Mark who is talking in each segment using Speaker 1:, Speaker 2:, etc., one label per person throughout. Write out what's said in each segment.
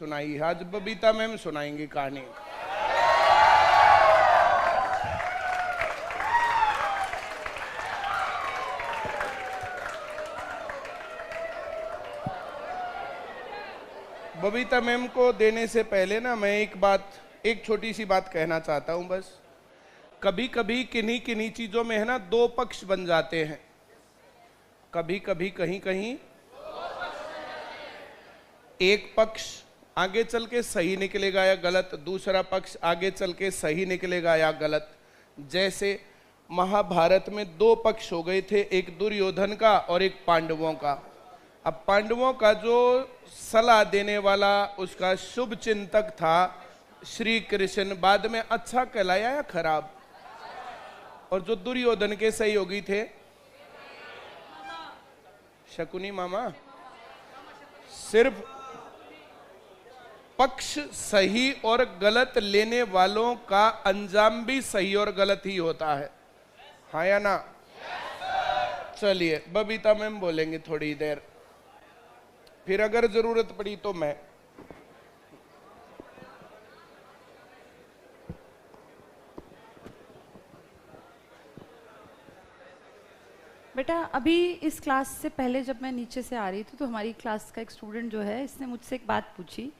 Speaker 1: सुनाई है। आज बबीता मैम सुनाएंगी कहानी। बबीता मैम को देने से पहले ना मैं एक छोटी सी बात कहना चाहता हूं। बस कभी कभी किन्हीं किन्हीं चीजों में है ना दो पक्ष बन जाते हैं। कभी कभी कहीं कहीं एक पक्ष आगे चल के सही निकलेगा या गलत, दूसरा पक्ष आगे चल के सही निकलेगा या गलत। जैसे महाभारत में दो पक्ष हो गए थे, एक दुर्योधन का और एक पांडवों का। अब पांडवों का जो सलाह देने वाला उसका शुभ चिंतक था श्री कृष्ण, बाद में अच्छा कहलाया या खराब? और जो दुर्योधन के सहयोगी थे शकुनी मामा, सिर्फ पक्ष सही और गलत लेने वालों का अंजाम भी सही और गलत ही होता है, हाँ या ना? चलिए बबीता मैम बोलेंगे थोड़ी देर, फिर अगर जरूरत पड़ी तो मैं।
Speaker 2: बेटा अभी इस क्लास से पहले जब मैं नीचे से आ रही थी तो हमारी क्लास का एक स्टूडेंट जो है इसने मुझसे एक बात पूछी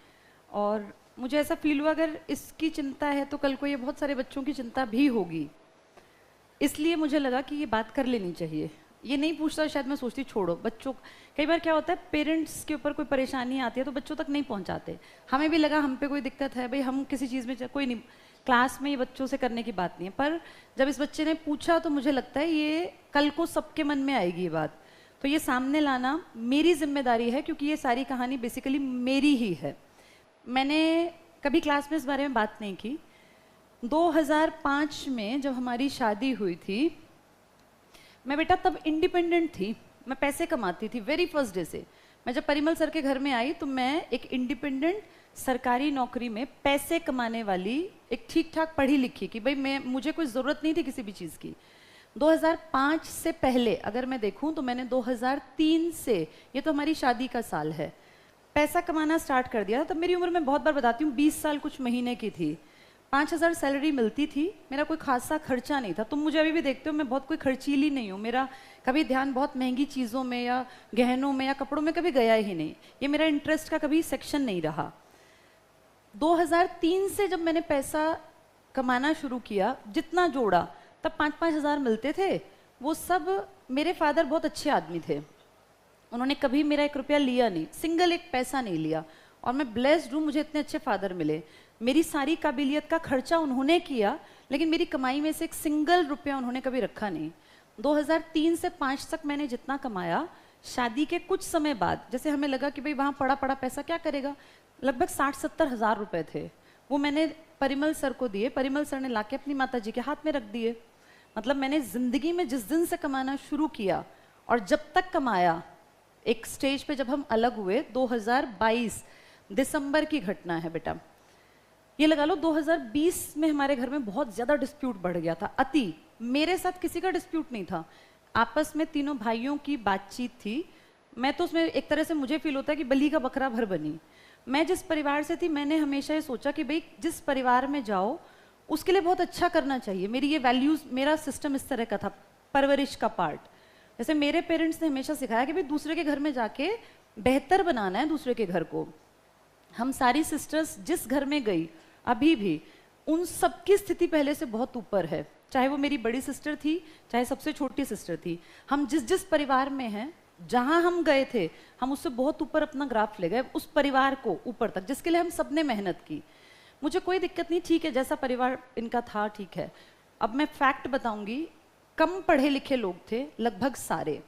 Speaker 2: और मुझे ऐसा फील हुआ अगर इसकी चिंता है तो कल को ये बहुत सारे बच्चों की चिंता भी होगी, इसलिए मुझे लगा कि ये बात कर लेनी चाहिए। ये नहीं पूछता शायद मैं सोचती छोड़ो बच्चों, कई बार क्या होता है पेरेंट्स के ऊपर कोई परेशानी आती है तो बच्चों तक नहीं पहुंचाते। हमें भी लगा हम पे कोई दिक्कत है, भाई हम किसी चीज़ में कोई नहीं, क्लास में ये बच्चों से करने की बात नहीं है। पर जब इस बच्चे ने पूछा तो मुझे लगता है ये कल को सबके मन में आएगी ये बात, तो ये सामने लाना मेरी जिम्मेदारी है क्योंकि ये सारी कहानी बेसिकली मेरी ही है। मैंने कभी क्लास में इस बारे में बात नहीं की। 2005 में जब हमारी शादी हुई थी, मैं बेटा तब इंडिपेंडेंट थी, मैं पैसे कमाती थी वेरी फर्स्ट डे से। मैं जब परिमल सर के घर में आई तो मैं एक इंडिपेंडेंट सरकारी नौकरी में पैसे कमाने वाली एक ठीक ठाक पढ़ी लिखी कि भाई मुझे कोई ज़रूरत नहीं थी किसी भी चीज़ की। 2005 से पहले अगर मैं देखूं तो मैंने 2003 से, ये तो हमारी शादी का साल है, पैसा कमाना स्टार्ट कर दिया था। तब मेरी उम्र मैं बहुत बार बताती हूँ 20 साल कुछ महीने की थी, 5000 सैलरी मिलती थी, मेरा कोई खासा खर्चा नहीं था। तुम मुझे अभी भी देखते हो मैं बहुत कोई खर्चीली नहीं हूँ, मेरा कभी ध्यान बहुत महंगी चीज़ों में या गहनों में या कपड़ों में कभी गया ही नहीं, ये मेरा इंटरेस्ट का कभी सेक्शन नहीं रहा। 2003 से जब मैंने पैसा कमाना शुरू किया, जितना जोड़ा तब 5-5 हज़ार मिलते थे। वो सब, मेरे फादर बहुत अच्छे आदमी थे, उन्होंने कभी मेरा 1 रुपया लिया नहीं, सिंगल एक पैसा नहीं लिया, और मैं ब्लेस्ड हूँ मुझे इतने अच्छे फादर मिले। मेरी सारी काबिलियत का खर्चा उन्होंने किया, लेकिन मेरी कमाई में से एक सिंगल रुपया उन्होंने कभी रखा नहीं। 2003 से 5 तक मैंने जितना कमाया, शादी के कुछ समय बाद जैसे हमें लगा कि भाई वहाँ पड़ा पड़ा पैसा क्या करेगा, लगभग 60-70 हज़ार रुपये थे, वो मैंने परिमल सर को दिए, परिमल सर ने लाके अपनी माता जी के हाथ में रख दिए। मतलब मैंने ज़िंदगी में जिस दिन से कमाना शुरू किया और जब तक कमाया, एक स्टेज पे जब हम अलग हुए 2022 दिसंबर की घटना है बेटा, ये लगा लो 2020 में हमारे घर में बहुत ज़्यादा डिस्प्यूट बढ़ गया था, अति। मेरे साथ किसी का डिस्प्यूट नहीं था, आपस में तीनों भाइयों की बातचीत थी। मैं तो उसमें एक तरह से मुझे फील होता है कि बलि का बकरा भर बनी। मैं जिस परिवार से थी मैंने हमेशा ये सोचा कि भाई जिस परिवार में जाओ उसके लिए बहुत अच्छा करना चाहिए। मेरी ये वैल्यूज़, मेरा सिस्टम इस तरह का था, परवरिश का पार्ट। जैसे मेरे पेरेंट्स ने हमेशा सिखाया कि भाई दूसरे के घर में जाके बेहतर बनाना है दूसरे के घर को। हम सारी सिस्टर्स जिस घर में गई अभी भी उन सबकी स्थिति पहले से बहुत ऊपर है, चाहे वो मेरी बड़ी सिस्टर थी चाहे सबसे छोटी सिस्टर थी। हम जिस जिस परिवार में हैं, जहाँ हम गए थे, हम उससे बहुत ऊपर अपना ग्राफ ले गए, उस परिवार को ऊपर तक, जिसके लिए हम सब ने मेहनत की। मुझे कोई दिक्कत नहीं, ठीक है जैसा परिवार इनका था ठीक है। अब मैं फैक्ट बताऊंगी, कम पढ़े लिखे लोग थे लगभग सारे,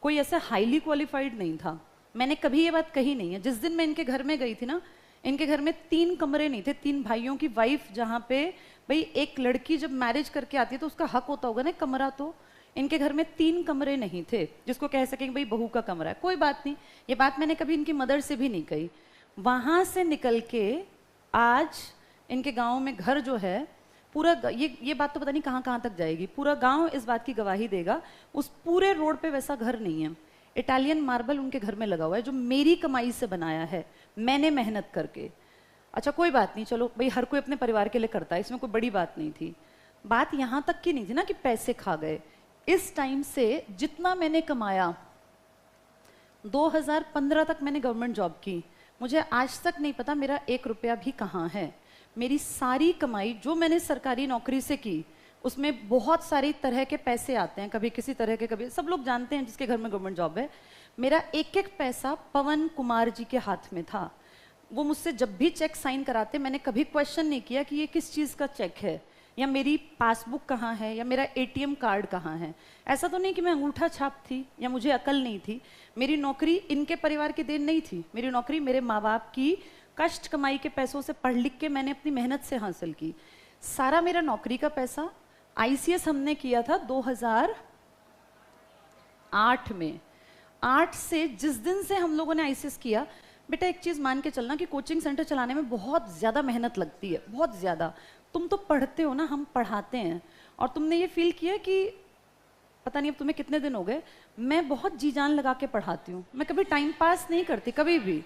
Speaker 2: कोई ऐसा हाईली क्वालिफाइड नहीं था। मैंने कभी ये बात कही नहीं है। जिस दिन मैं इनके घर में गई थी ना, इनके घर में 3 कमरे नहीं थे, 3 भाइयों की वाइफ, जहाँ पे भाई एक लड़की जब मैरिज करके आती है तो उसका हक होता होगा ना कमरा, तो इनके घर में 3 कमरे नहीं थे जिसको कह सकें भाई बहू का कमरा है। कोई बात नहीं, ये बात मैंने कभी इनकी मदर से भी नहीं कही। वहाँ से निकल के आज इनके गाँव में घर जो है पूरा, ये बात तो पता नहीं कहाँ कहाँ तक जाएगी, पूरा गांव इस बात की गवाही देगा, उस पूरे रोड पे वैसा घर नहीं है। इटालियन मार्बल उनके घर में लगा हुआ है जो मेरी कमाई से बनाया है, मैंने मेहनत करके। अच्छा कोई बात नहीं, चलो भाई हर कोई अपने परिवार के लिए करता है, इसमें कोई बड़ी बात नहीं थी। बात यहाँ तक की नहीं थी ना कि पैसे खा गए। इस टाइम से जितना मैंने कमाया, 2015 तक मैंने गवर्नमेंट जॉब की, मुझे आज तक नहीं पता मेरा 1 रुपया भी कहाँ है। मेरी सारी कमाई जो मैंने सरकारी नौकरी से की, उसमें बहुत सारी तरह के पैसे आते हैं, कभी किसी तरह के, कभी सब लोग जानते हैं जिसके घर में गवर्नमेंट जॉब है। मेरा एक एक पैसा पवन कुमार जी के हाथ में था। वो मुझसे जब भी चेक साइन कराते, मैंने कभी क्वेश्चन नहीं किया कि ये किस चीज़ का चेक है, या मेरी पासबुक कहाँ है, या मेरा एटीएम कार्ड कहाँ है। ऐसा तो नहीं कि मैं अंगूठा छाप थी या मुझे अकल नहीं थी। मेरी नौकरी इनके परिवार की देन नहीं थी, मेरी नौकरी मेरे माँ बाप की कष्ट कमाई के पैसों से पढ़ लिख के मैंने अपनी मेहनत से हासिल की। सारा मेरा नौकरी का पैसा, आईसीएस हमने किया था 2008 में। 8 से जिस दिन से हम लोगों ने आईसीएस किया, बेटा एक चीज़ मान के चलना कि कोचिंग सेंटर चलाने में बहुत ज़्यादा मेहनत लगती है, बहुत ज़्यादा। तुम तो पढ़ते हो ना, हम पढ़ाते हैं। और तुमने ये फील किया कि पता नहीं अब तुम्हें कितने दिन हो गए, मैं बहुत जी जान लगा के पढ़ाती हूँ, मैं कभी टाइम पास नहीं करती कभी भी।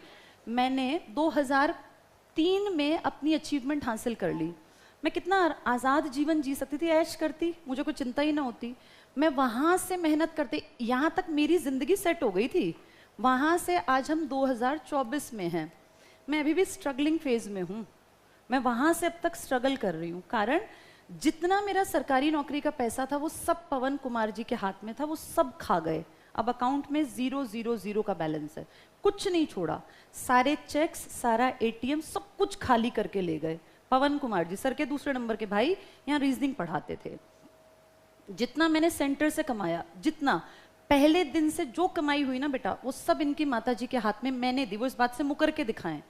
Speaker 2: मैंने 2003 में अपनी अचीवमेंट हासिल कर ली। मैं कितना आज़ाद जीवन जी सकती थी, ऐश करती, मुझे कोई चिंता ही ना होती। मैं वहाँ से मेहनत करते, यहाँ तक मेरी ज़िंदगी सेट हो गई थी। वहाँ से आज हम 2024 में हैं, मैं अभी भी स्ट्रगलिंग फेज में हूँ। मैं वहाँ से अब तक स्ट्रगल कर रही हूँ, कारण जितना मेरा सरकारी नौकरी का पैसा था वो सब पवन कुमार जी के हाथ में था, वो सब खा गए। अब अकाउंट में 000 का बैलेंस है, कुछ नहीं छोड़ा। सारे चेक्स, सारा एटीएम, सब कुछ खाली करके ले गए पवन कुमार जी। सर के दूसरे नंबर के भाई यहाँ रीजनिंग पढ़ाते थे। जितना मैंने सेंटर से कमाया, जितना पहले दिन से जो कमाई हुई ना बेटा, वो सब इनकी माता जी के हाथ में मैंने दी। वो इस बात से मुकर के दिखाएं।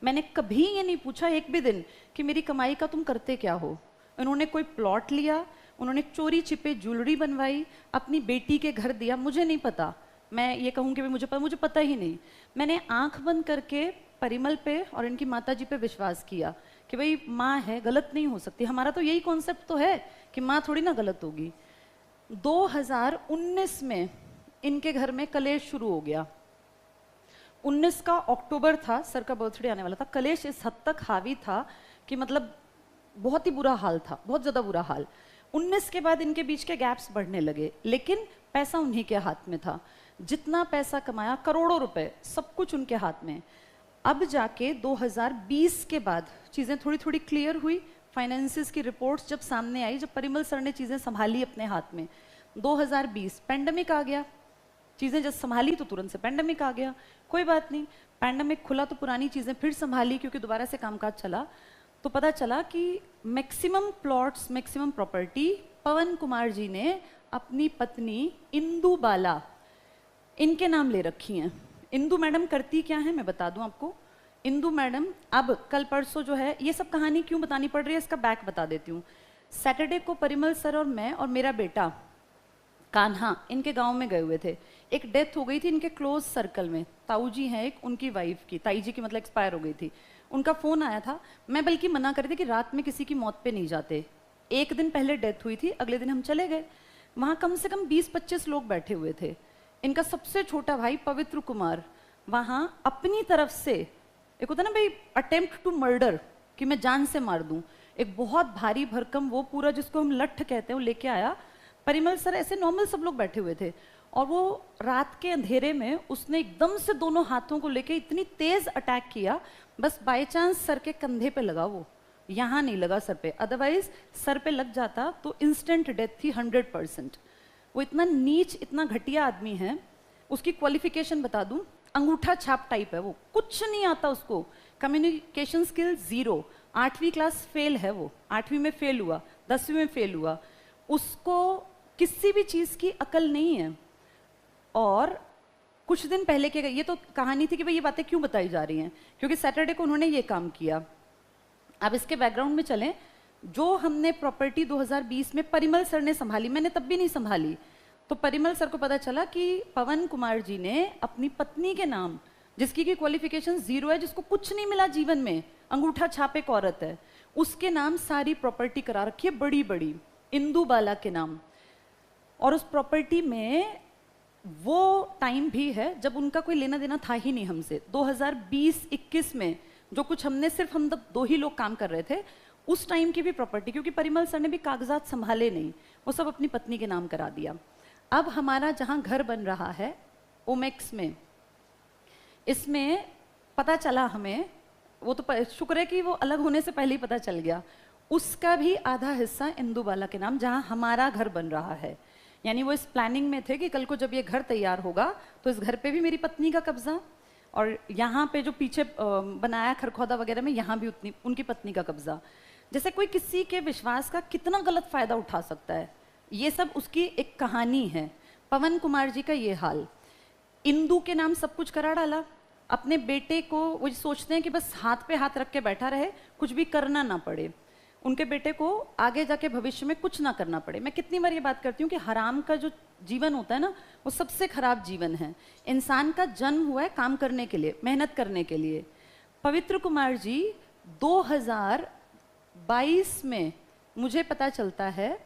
Speaker 2: मैंने कभी ये नहीं पूछा एक भी दिन कि मेरी कमाई का तुम करते क्या हो। उन्होंने कोई प्लॉट लिया, उन्होंने चोरी छिपे ज्वेलरी बनवाई, अपनी बेटी के घर दिया, मुझे नहीं पता। मैं ये कहूँ कि मुझे पता ही नहीं। मैंने आंख बंद करके परिमल पे और इनकी माता जी पे विश्वास किया कि भाई माँ है, गलत नहीं हो सकती। हमारा तो यही कॉन्सेप्ट तो है कि माँ थोड़ी ना गलत होगी। 2019 में इनके घर में कलेश शुरू हो गया। 19 का अक्टूबर था, सर का बर्थडे आने वाला था। कलेश इस हद तक हावी था कि मतलब बहुत ही बुरा हाल था, बहुत ज़्यादा बुरा हाल। 19 के बाद इनके बीच के गैप्स बढ़ने लगे, लेकिन पैसा उन्हीं के हाथ में था। जितना पैसा कमाया, करोड़ों रुपए, सब कुछ उनके हाथ में। अब जाके 2020 के बाद चीज़ें थोड़ी थोड़ी क्लियर हुई। फाइनेंसिस की रिपोर्ट्स जब सामने आई, जब परिमल सर ने चीज़ें संभाली अपने हाथ में, 2020 पैंडेमिक आ गया। चीज़ें जब संभाली तो तुरंत से पैंडेमिक आ गया। कोई बात नहीं, पैंडेमिक खुला तो पुरानी चीज़ें फिर संभाली, क्योंकि दोबारा से कामकाज चला। तो पता चला कि मैक्सिमम प्लॉट्स, मैक्सिमम प्रॉपर्टी पवन कुमार जी ने अपनी पत्नी इंदु बाला, इनके नाम ले रखी हैं। इंदु मैडम करती क्या है मैं बता दूं आपको। इंदु मैडम अब कल परसों जो है, ये सब कहानी क्यों बतानी पड़ रही है इसका बैक बता देती हूँ। सैटरडे को परिमल सर और मैं और मेरा बेटा कान्हा इनके गांव में गए हुए थे। एक डेथ हो गई थी इनके क्लोज सर्कल में, ताऊ जी हैं एक, उनकी वाइफ की, ताई जी की मतलब एक्सपायर हो गई थी। उनका फ़ोन आया था। मैं बल्कि मना कर रही थी कि रात में किसी की मौत पे नहीं जाते। एक दिन पहले डेथ हुई थी, अगले दिन हम चले गए। वहाँ कम से कम 20-25 लोग बैठे हुए थे। इनका सबसे छोटा भाई पवित्र कुमार वहाँ अपनी तरफ से, एक होता ना भाई अटेम्प्ट टू मर्डर, कि मैं जान से मार दूं, एक बहुत भारी भरकम, वो पूरा जिसको हम लठ कहते हैं, वो लेके आया। परिमल सर ऐसे नॉर्मल सब लोग बैठे हुए थे, और वो रात के अंधेरे में उसने एकदम से दोनों हाथों को लेके इतनी तेज अटैक किया, बस बाय चांस सर के कंधे पे लगा, वो यहाँ नहीं लगा सर पे, अदरवाइज सर पे लग जाता तो इंस्टेंट डेथ थी 100%। वो इतना नीच, इतना घटिया आदमी है। उसकी क्वालिफिकेशन बता दूं, अंगूठा छाप टाइप है वो, कुछ नहीं आता उसको, कम्युनिकेशन स्किल 0, 8वीं क्लास फेल है वो, 8वीं में फेल हुआ, 10वीं में फेल हुआ, उसको किसी भी चीज़ की अकल नहीं है। और कुछ दिन पहले के, ये तो कहानी थी कि भाई ये बातें क्यों बताई जा रही हैं, क्योंकि सैटरडे को उन्होंने ये काम किया। अब इसके बैकग्राउंड में चलें, जो हमने प्रॉपर्टी 2020 में परिमल सर ने संभाली, मैंने तब भी नहीं संभाली, तो परिमल सर को पता चला कि पवन कुमार जी ने अपनी पत्नी के नाम, जिसकी की क्वालिफिकेशन 0 है, जिसको कुछ नहीं मिला जीवन में, अंगूठा छाप एक औरत है, उसके नाम सारी प्रॉपर्टी करा रखी है, बड़ी बड़ी, इंदु बाला के नाम। और उस प्रॉपर्टी में वो टाइम भी है जब उनका कोई लेना देना था ही नहीं हमसे। 2020-21 में जो कुछ हमने, सिर्फ हम दो ही लोग काम कर रहे थे, उस टाइम की भी प्रॉपर्टी, क्योंकि परिमल सर ने भी कागजात संभाले नहीं, वो सब अपनी पत्नी के नाम करा दिया। अब हमारा जहाँ घर बन रहा है ओमेक्स में, इसमें पता चला हमें, वो तो शुक्र है कि वो अलग होने से पहले ही पता चल गया, उसका भी आधा हिस्सा इंदुबाला के नाम, जहाँ हमारा घर बन रहा है। यानी वो इस प्लानिंग में थे कि कल को जब ये घर तैयार होगा तो इस घर पे भी मेरी पत्नी का कब्जा, और यहाँ पे जो पीछे बनाया खरखौदा वगैरह में, यहाँ भी उनकी पत्नी का कब्जा। जैसे कोई किसी के विश्वास का कितना गलत फायदा उठा सकता है, ये सब उसकी एक कहानी है। पवन कुमार जी का ये हाल, इंदू के नाम सब कुछ करा डाला, अपने बेटे को वो सोचते हैं कि बस हाथ पे हाथ रख के बैठा रहे, कुछ भी करना ना पड़े, उनके बेटे को आगे जाके भविष्य में कुछ ना करना पड़े। मैं कितनी बार ये बात करती हूँ कि हराम का जो जीवन होता है ना, वो सबसे खराब जीवन है। इंसान का जन्म हुआ है काम करने के लिए, मेहनत करने के लिए। पवित्र कुमार जी 2022 में मुझे पता चलता है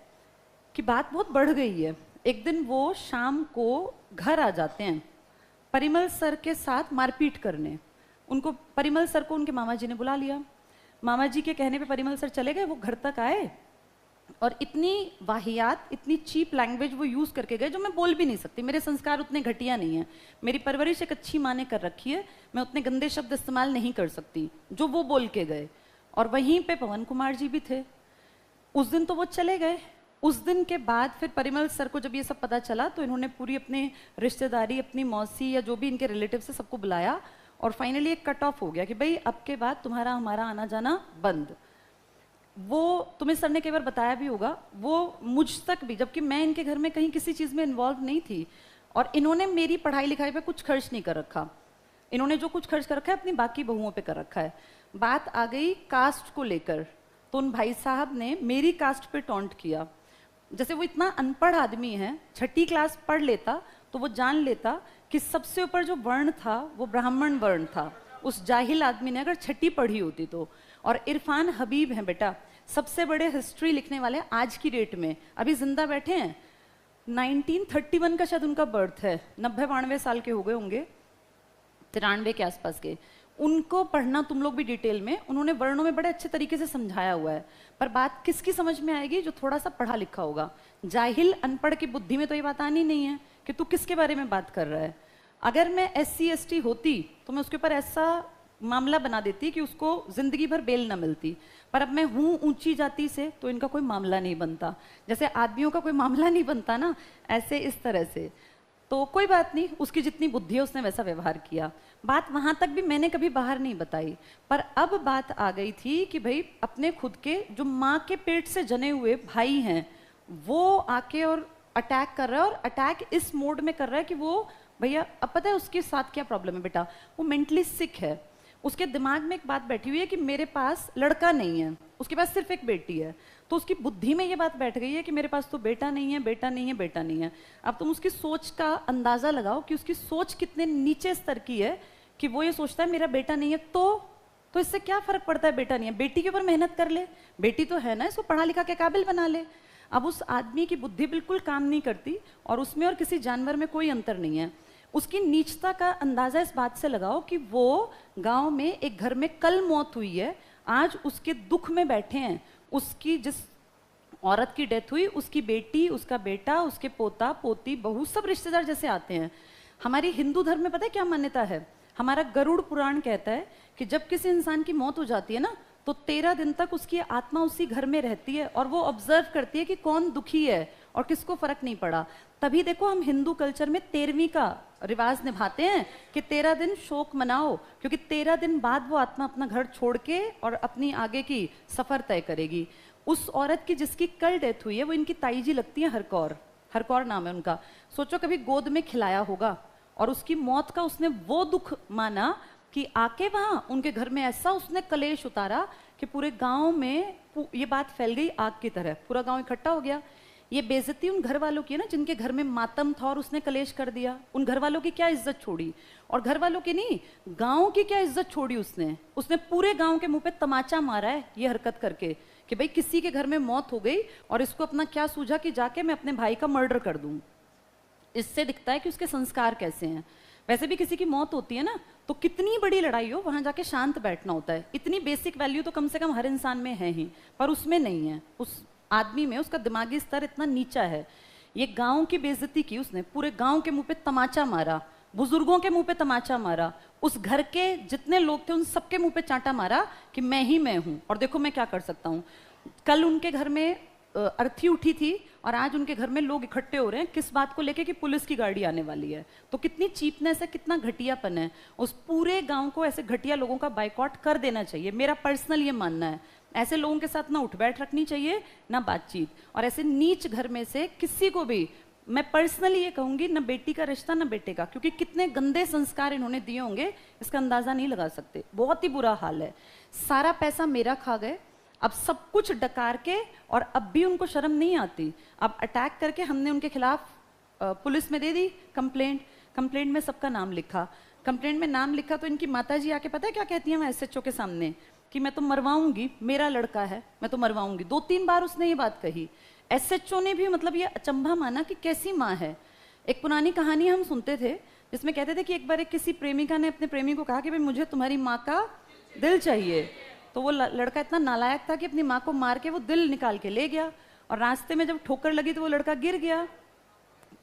Speaker 2: कि बात बहुत बढ़ गई है। एक दिन वो शाम को घर आ जाते हैं परिमल सर के साथ मारपीट करने। उनको, परिमल सर को उनके मामा जी ने बुला लिया, मामा जी के कहने पे परिमल सर चले गए, वो घर तक आए और इतनी वाहियात, इतनी चीप लैंग्वेज वो यूज़ करके गए जो मैं बोल भी नहीं सकती। मेरे संस्कार उतने घटिया नहीं हैं, मेरी परवरिश एक अच्छी माँ ने कर रखी है, मैं उतने गंदे शब्द इस्तेमाल नहीं कर सकती जो वो बोल के गए। और वहीं पे पवन कुमार जी भी थे। उस दिन तो वो चले गए। उस दिन के बाद फिर परिमल सर को जब ये सब पता चला तो इन्होंने पूरी अपनी रिश्तेदारी, अपनी मौसी या जो भी इनके रिलेटिव से सबको बुलाया और फाइनली एक कट ऑफ हो गया कि भाई अब के बाद तुम्हारा हमारा आना जाना बंद। वो तुम्हें सर ने कई बार बताया भी होगा, वो मुझ तक भी, जबकि मैं इनके घर में कहीं किसी चीज़ में इन्वॉल्व नहीं थी और इन्होंने मेरी पढ़ाई लिखाई पे कुछ खर्च नहीं कर रखा। इन्होंने जो कुछ खर्च कर रखा है अपनी बाकी बहुओं पे कर रखा है। बात आ गई कास्ट को लेकर, तो उन भाई साहब ने मेरी कास्ट पे टॉन्ट किया। जैसे वो इतना अनपढ़ आदमी है, 6ठी क्लास पढ़ लेता तो वो जान लेता कि सबसे ऊपर जो वर्ण था वो ब्राह्मण वर्ण था। उस जाहिल आदमी ने अगर 6ठी पढ़ी होती तो। और इरफान हबीब हैं बेटा, सबसे बड़े हिस्ट्री लिखने वाले आज की डेट में, अभी जिंदा बैठे हैं। 1931 का शायद उनका बर्थ है, 90-92 साल के हो गए होंगे, 93 के आसपास के। उनको पढ़ना तुम लोग भी डिटेल में, उन्होंने वर्णों में बड़े अच्छे तरीके से समझाया हुआ है। पर बात किसकी समझ में आएगी? जो थोड़ा सा पढ़ा लिखा होगा। जाहिल अनपढ़ की बुद्धि में तो ये बात आनी नहीं है कि तू किसके बारे में बात कर रहा है। अगर मैं SC ST होती तो मैं उसके ऊपर ऐसा मामला बना देती कि उसको जिंदगी भर बेल ना मिलती। पर अब मैं हूँ ऊंची जाति से तो इनका कोई मामला नहीं बनता। जैसे आदमियों का कोई मामला नहीं बनता ना, ऐसे इस तरह से। तो कोई बात नहीं, उसकी जितनी बुद्धि है उसने वैसा व्यवहार किया। बात वहां तक भी मैंने कभी बाहर नहीं बताई। पर अब बात आ गई थी कि भाई अपने खुद के जो माँ के पेट से जने हुए भाई हैं वो आके और अटैक कर रहा है, और अटैक इस मोड में कर रहा है कि वो, भैया अब पता है उसके साथ क्या प्रॉब्लम है बेटा, वो मेंटली सिक है। उसके दिमाग में एक बात बैठी हुई है कि मेरे पास लड़का नहीं है, उसके पास सिर्फ एक बेटी है। तो उसकी बुद्धि में ये बात बैठ गई है कि मेरे पास तो बेटा नहीं है, बेटा नहीं है, बेटा नहीं है। अब तुम उसकी सोच का अंदाजा लगाओ कि उसकी सोच कितने नीचे स्तर की है कि वो ये सोचता है मेरा बेटा नहीं है तो इससे क्या फर्क पड़ता है बेटा नहीं है, बेटी के ऊपर मेहनत कर ले, बेटी तो है ना, इसको पढ़ा लिखा के काबिल बना ले। अब उस आदमी की बुद्धि बिल्कुल काम नहीं करती और उसमें और किसी जानवर में कोई अंतर नहीं है। उसकी नीचता का अंदाजा इस बात से लगाओ कि वो गांव में एक घर में कल मौत हुई है, आज उसके दुख में बैठे हैं। उसकी जिस औरत की डेथ हुई, उसकी बेटी, उसका बेटा, उसके पोता पोती, बहू, सब रिश्तेदार जैसे आते हैं। हमारी हिंदू धर्म में पता है क्या मान्यता है? हमारा गरुड़ पुराण कहता है कि जब किसी इंसान की मौत हो जाती है ना, तो 13 दिन तक उसकी आत्मा उसी घर में रहती है और वो ऑब्जर्व करती है कि कौन दुखी है और किसको फर्क नहीं पड़ा। तभी देखो हम हिंदू कल्चर में 13वीं का रिवाज निभाते हैं कि 13 दिन शोक मनाओ, क्योंकि 13 दिन बाद वो आत्मा अपना घर छोड़ के और अपनी आगे की सफर तय करेगी। उस औरत की जिसकी कल डेथ हुई है वो इनकी ताई जी लगती है, हरकौर नाम है उनका। सोचो कभी गोद में खिलाया होगा और उसकी मौत का उसने वो दुख माना कि आके वहां उनके घर में ऐसा उसने कलेश उतारा कि पूरे गांव में ये बात फैल गई आग की तरह, पूरा गांव इकट्ठा हो गया। ये बेइज्जती उन घर वालों की है ना जिनके घर में मातम था और उसने कलेश कर दिया। उन घर वालों की क्या इज्जत छोड़ी, और घर वालों की नहीं, गांव की क्या इज्जत छोड़ी उसने पूरे गांव के मुंह पे तमाचा मारा है ये हरकत करके कि भाई किसी के घर में मौत हो गई और इसको अपना क्या सूझा कि जाके मैं अपने भाई का मर्डर कर दूं। इससे दिखता है कि उसके संस्कार कैसे हैं। वैसे भी किसी की मौत होती है ना, तो कितनी बड़ी लड़ाई हो, वहां जाके शांत बैठना होता है। इतनी बेसिक वैल्यू तो कम से कम हर इंसान में है ही, पर उसमें नहीं है। उस आदमी में उसका दिमागी स्तर इतना नीचा है। ये गांव की बेइज्जती की उसने, पूरे गांव के मुंह पे तमाचा मारा, बुजुर्गों के मुंह पे तमाचा मारा, उस घर के जितने लोग थे उन सबके मुंह पे चांटा मारा कि मैं ही मैं हूं और देखो मैं क्या कर सकता हूं। कल उनके घर में अर्थी उठी थी और आज उनके घर में लोग इकट्ठे हो रहे हैं किस बात को लेके कि पुलिस की गाड़ी आने वाली है। तो कितनी चीपनेस है, कितना घटियापन है। उस पूरे गांव को ऐसे घटिया लोगों का बाइकआउट कर देना चाहिए, मेरा पर्सनल ये मानना है। ऐसे लोगों के साथ ना उठ बैठ रखनी चाहिए ना बातचीत, और ऐसे नीच घर में से किसी को भी मैं पर्सनली ये कहूंगी, ना बेटी का रिश्ता ना बेटे का, क्योंकि कितने गंदे संस्कार इन्होंने दिए होंगे इसका अंदाजा नहीं लगा सकते। बहुत ही बुरा हाल है। सारा पैसा मेरा खा गए, अब सब कुछ डकार के, और अब भी उनको शर्म नहीं आती। अब अटैक करके हमने उनके खिलाफ पुलिस में दे दी कंप्लेंट। कंप्लेंट में सबका नाम लिखा, कंप्लेंट में नाम लिखा तो इनकी माताजी आके पता है क्या कहती है एसएचओ के सामने कि मैं तो मरवाऊंगी, मेरा लड़का है, मैं तो मरवाऊंगी। 2-3 बार उसने ये बात कही। एसएचओ ने भी मतलब ये अचंभा माना कि कैसी माँ है। एक पुरानी कहानी हम सुनते थे जिसमें कहते थे कि एक बार एक किसी प्रेमिका ने अपने प्रेमी को कहा कि भाई मुझे तुम्हारी माँ का दिल चाहिए। तो वो लड़का इतना नालायक था कि अपनी माँ को मार के वो दिल निकाल के ले गया, और रास्ते में जब ठोकर लगी तो वो लड़का गिर गया।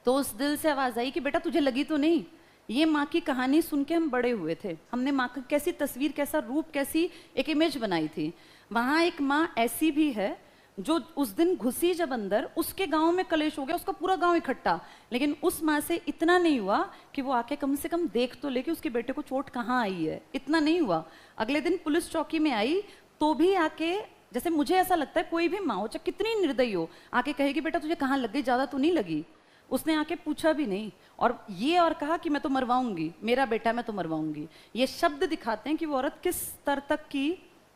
Speaker 2: तो उस दिल से आवाज आई कि बेटा तुझे लगी तो नहीं। ये माँ की कहानी सुन के हम बड़े हुए थे, हमने माँ की कैसी तस्वीर, कैसा रूप, कैसी एक इमेज बनाई थी। वहां एक माँ ऐसी भी है जो उस दिन घुसी जब अंदर, उसके गांव में कलेश हो गया, उसका पूरा गांव इकट्ठा, लेकिन उस माँ से इतना नहीं हुआ कि वो आके कम से कम देख तो ले कि उसके बेटे को चोट कहाँ आई है। इतना नहीं हुआ। अगले दिन पुलिस चौकी में आई तो भी आके, जैसे मुझे ऐसा लगता है कोई भी माँ हो चाहे कितनी निर्दयी हो, आके कहेगी बेटा तुझे कहाँ लग गई, ज्यादा तो नहीं लगी। उसने आके पूछा भी नहीं, और कहा कि मैं तो मरवाऊंगी, मेरा बेटा मैं तो मरवाऊंगी। ये शब्द दिखाते हैं कि वो औरत किस स्तर तक की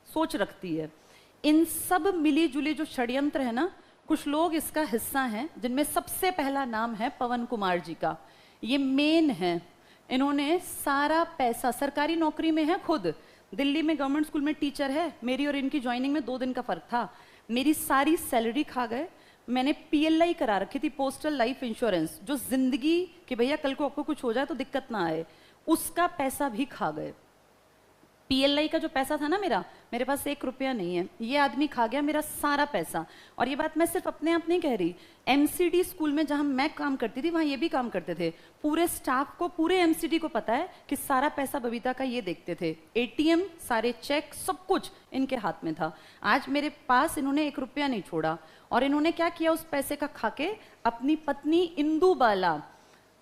Speaker 2: सोच रखती है। इन सब मिली जुली जो षड्यंत्र है ना, कुछ लोग इसका हिस्सा हैं, जिनमें सबसे पहला नाम है पवन कुमार जी का। ये मेन है। इन्होंने सारा पैसा, सरकारी नौकरी में है, खुद दिल्ली में गवर्नमेंट स्कूल में टीचर है। मेरी और इनकी ज्वाइनिंग में 2 दिन का फर्क था। मेरी सारी सैलरी खा गए। मैंने PLI करा रखी थी, पोस्टल लाइफ इंश्योरेंस, जो जिंदगी कि भैया कल को आपको कुछ हो जाए तो दिक्कत ना आए, उसका पैसा भी खा गए। PLI का जो पैसा था ना मेरे पास 1 रुपया नहीं है। ये आदमी खा गया मेरा सारा पैसा। और ये बात मैं सिर्फ अपने आप नहीं कह रही, MCD स्कूल में जहां मैं काम करती थी वहां ये भी काम करते थे। पूरे स्टाफ को, पूरे MCD को पता है कि सारा पैसा बबीता का ये देखते थे। ATM, सारे चेक, सब कुछ इनके हाथ में था। आज मेरे पास इन्होंने 1 रुपया नहीं छोड़ा। और इन्होंने क्या किया उस पैसे का खाके, अपनी पत्नी इंदु बाला,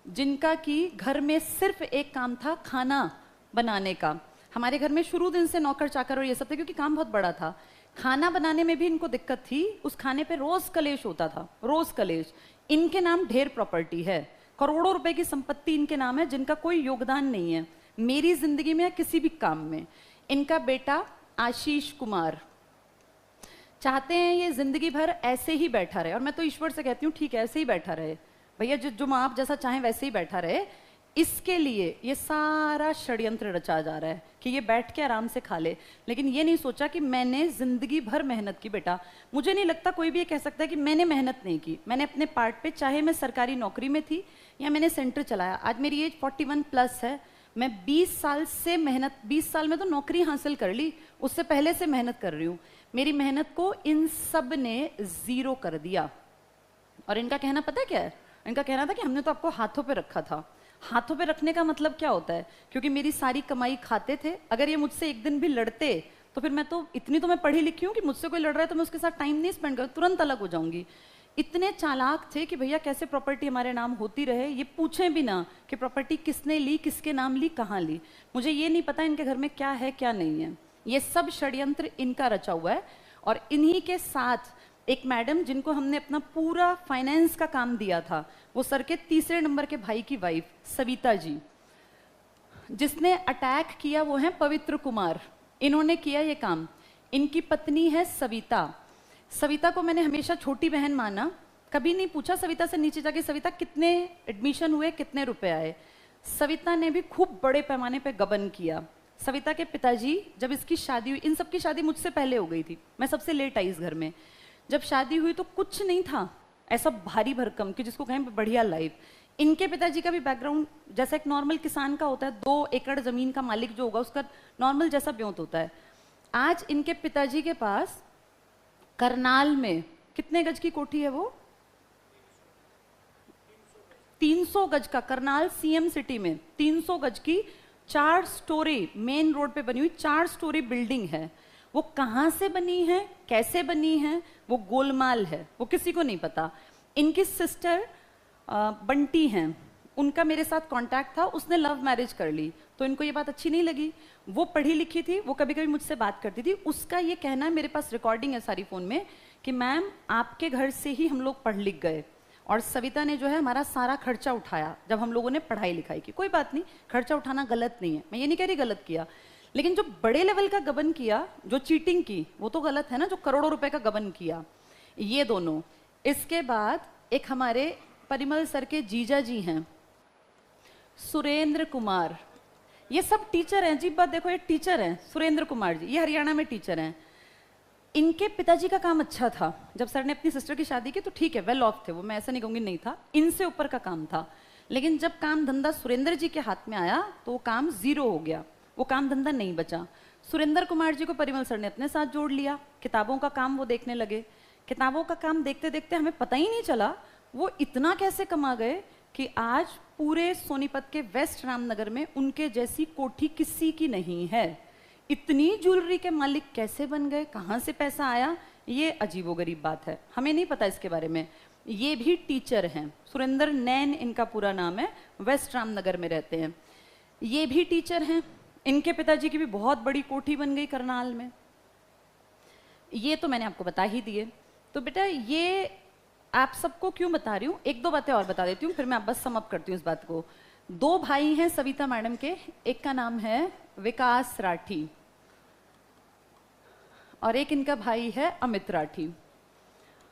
Speaker 2: जिनका कि घर में सिर्फ एक काम था खाना बनाने का। हमारे घर में शुरू दिन से नौकर चाकर और ये सब थे, क्योंकि काम बहुत बड़ा था। खाना बनाने में भी इनको दिक्कत थी। उस खाने पे रोज कलेश होता था, रोज कलेश। इनके नाम ढेर प्रॉपर्टी है, करोड़ों रुपए की संपत्ति इनके नाम है, जिनका कोई योगदान नहीं है मेरी जिंदगी में या किसी भी काम में। इनका बेटा आशीष कुमार चाहते हैं ये जिंदगी भर ऐसे ही बैठा रहे, और मैं तो ईश्वर से कहती हूँ ठीक है ऐसे ही बैठा रहे भैया, जो माँ आप जैसा चाहें वैसे ही बैठा रहे। इसके लिए ये सारा षड्यंत्र रचा जा रहा है कि ये बैठ के आराम से खा ले। लेकिन ये नहीं सोचा कि मैंने जिंदगी भर मेहनत की। बेटा मुझे नहीं लगता कोई भी ये कह सकता है कि मैंने मेहनत नहीं की। मैंने अपने पार्ट पे, चाहे मैं सरकारी नौकरी में थी या मैंने सेंटर चलाया। आज मेरी एज 41+ है। मैं 20 साल से मेहनत, 20 साल में तो नौकरी हासिल कर ली, उससे पहले से मेहनत कर रही हूँ। मेरी मेहनत को इन सब ने जीरो कर दिया। और इनका कहना पता है क्या है? इनका कहना था कि हमने तो आपको हाथों पे रखा था। हाथों पे रखने का मतलब क्या होता है? क्योंकि मेरी सारी कमाई खाते थे। अगर ये मुझसे एक दिन भी लड़ते तो फिर मैं तो, इतनी तो मैं पढ़ी लिखी हूँ कि मुझसे कोई लड़ रहा है तो मैं उसके साथ टाइम नहीं स्पेंड कर, तुरंत अलग हो जाऊंगी। इतने चालाक थे कि भैया कैसे प्रॉपर्टी हमारे नाम होती रहे, ये पूछें भी ना कि प्रॉपर्टी किसने ली, किसके नाम ली, कहाँ ली। मुझे ये नहीं पता इनके घर में क्या है क्या नहीं है। ये सब षड्यंत्र इनका रचा हुआ है। और इन्हीं के साथ एक मैडम जिनको हमने अपना पूरा फाइनेंस का काम दिया था, वो सर के 3रे नंबर के भाई की वाइफ सविता जी, जिसने अटैक किया वो है पवित्र कुमार। इन्होंने किया ये काम। इनकी पत्नी है सविता। सविता को मैंने हमेशा छोटी बहन माना, कभी नहीं पूछा सविता से नीचे जाके सविता कितने एडमिशन हुए, कितने रुपए आए। सविता ने भी खूब बड़े पैमाने पे गबन किया। सविता के पिताजी, जब इसकी शादी हुई, इन सबकी शादी मुझसे पहले हो गई थी, मैं सबसे लेट आई इस घर में। जब शादी हुई तो कुछ नहीं था ऐसा भारी भरकम कि जिसको कहें बढ़िया लाइफ। इनके पिताजी का भी बैकग्राउंड जैसा एक नॉर्मल किसान का होता है, 2 एकड़ जमीन का मालिक जो होगा उसका नॉर्मल जैसा ब्योंत होता है। आज इनके पिताजी के पास करनाल में कितने गज की कोठी है? वो 300 गज का, करनाल सीएम सिटी में 300 गज की 4 स्टोरी मेन रोड पे बनी हुई 4 स्टोरी बिल्डिंग है। वो कहाँ से बनी है, कैसे बनी है, वो गोलमाल है, वो किसी को नहीं पता। इनकी सिस्टर बंटी हैं, उनका मेरे साथ कांटेक्ट था, उसने लव मैरिज कर ली, तो इनको ये बात अच्छी नहीं लगी। वो पढ़ी लिखी थी, वो कभी कभी मुझसे बात करती थी। उसका ये कहना है, मेरे पास रिकॉर्डिंग है सारी फ़ोन में, कि मैम आपके घर से ही हम लोग पढ़ लिख गए और सविता ने जो है हमारा सारा खर्चा उठाया जब हम लोगों ने पढ़ाई लिखाई की। कोई बात नहीं, खर्चा उठाना गलत नहीं है, मैं ये नहीं कह रही गलत किया, लेकिन जो बड़े लेवल का गबन किया, जो चीटिंग की, वो तो गलत है ना, जो करोड़ों रुपए का गबन किया, ये दोनों। इसके बाद एक हमारे परिमल सर के जीजा जी हैं, सुरेंद्र कुमार, ये सब टीचर हैं। अजीब बात देखो, ये टीचर हैं, सुरेंद्र कुमार जी, ये हरियाणा में टीचर हैं। इनके पिताजी का काम अच्छा था, जब सर ने अपनी सिस्टर की शादी की तो ठीक है, वेल ऑफ थे वो, मैं ऐसा नहीं कहूँगी नहीं था, इनसे ऊपर का काम था। लेकिन जब काम धंधा सुरेंद्र जी के हाथ में आया तो वो काम जीरो हो गया, वो काम धंधा नहीं बचा। सुरेंद्र कुमार जी को परिमल सर ने अपने साथ जोड़ लिया, किताबों का काम वो देखने लगे। किताबों का काम देखते देखते हमें पता ही नहीं चला वो इतना कैसे कमा गए कि आज पूरे सोनीपत के वेस्ट रामनगर में उनके जैसी कोठी किसी की नहीं है। इतनी ज्वेलरी के मालिक कैसे बन गए, कहाँ से पैसा आया, ये अजीबोगरीब बात है, हमें नहीं पता इसके बारे में। ये भी टीचर हैं, सुरेंद्र नैन इनका पूरा नाम है, वेस्ट रामनगर में रहते हैं। ये भी टीचर हैं, इनके पिताजी की भी बहुत बड़ी कोठी बन गई करनाल में। ये तो मैंने आपको बता ही दिए। तो बेटा ये आप सबको क्यों बता रही हूँ, 1-2 बातें और बता देती हूँ, फिर मैं बस सम अप करती हूँ इस बात को। 2 भाई हैं सविता मैडम के, एक का नाम है विकास राठी और एक इनका भाई है अमित राठी।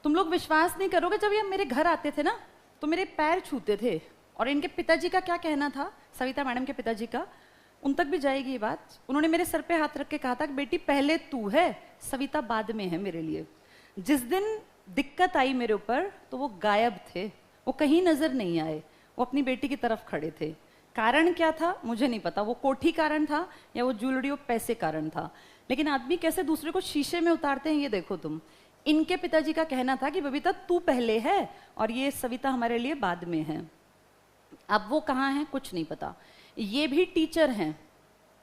Speaker 2: तुम लोग विश्वास नहीं करोगे, जब ये मेरे घर आते थे ना तो मेरे पैर छूते थे। और इनके पिताजी का क्या कहना था, सविता मैडम के पिताजी का, उन तक भी जाएगी ये बात। उन्होंने मेरे सर पे हाथ रख के कहा था कि बेटी पहले तू है, सविता बाद में है मेरे लिए। जिस दिन दिक्कत आई मेरे ऊपर तो वो गायब थे, वो कहीं नजर नहीं आए, वो अपनी बेटी की तरफ खड़े थे। कारण क्या था मुझे नहीं पता, वो कोठी कारण था या वो ज्वेलरी और पैसे कारण था, लेकिन आदमी कैसे दूसरे को शीशे में उतारते हैं ये देखो तुम। इनके पिताजी का कहना था कि बबीता तू पहले है और ये सविता हमारे लिए बाद में है। अब वो कहाँ हैं कुछ नहीं पता। ये भी टीचर हैं,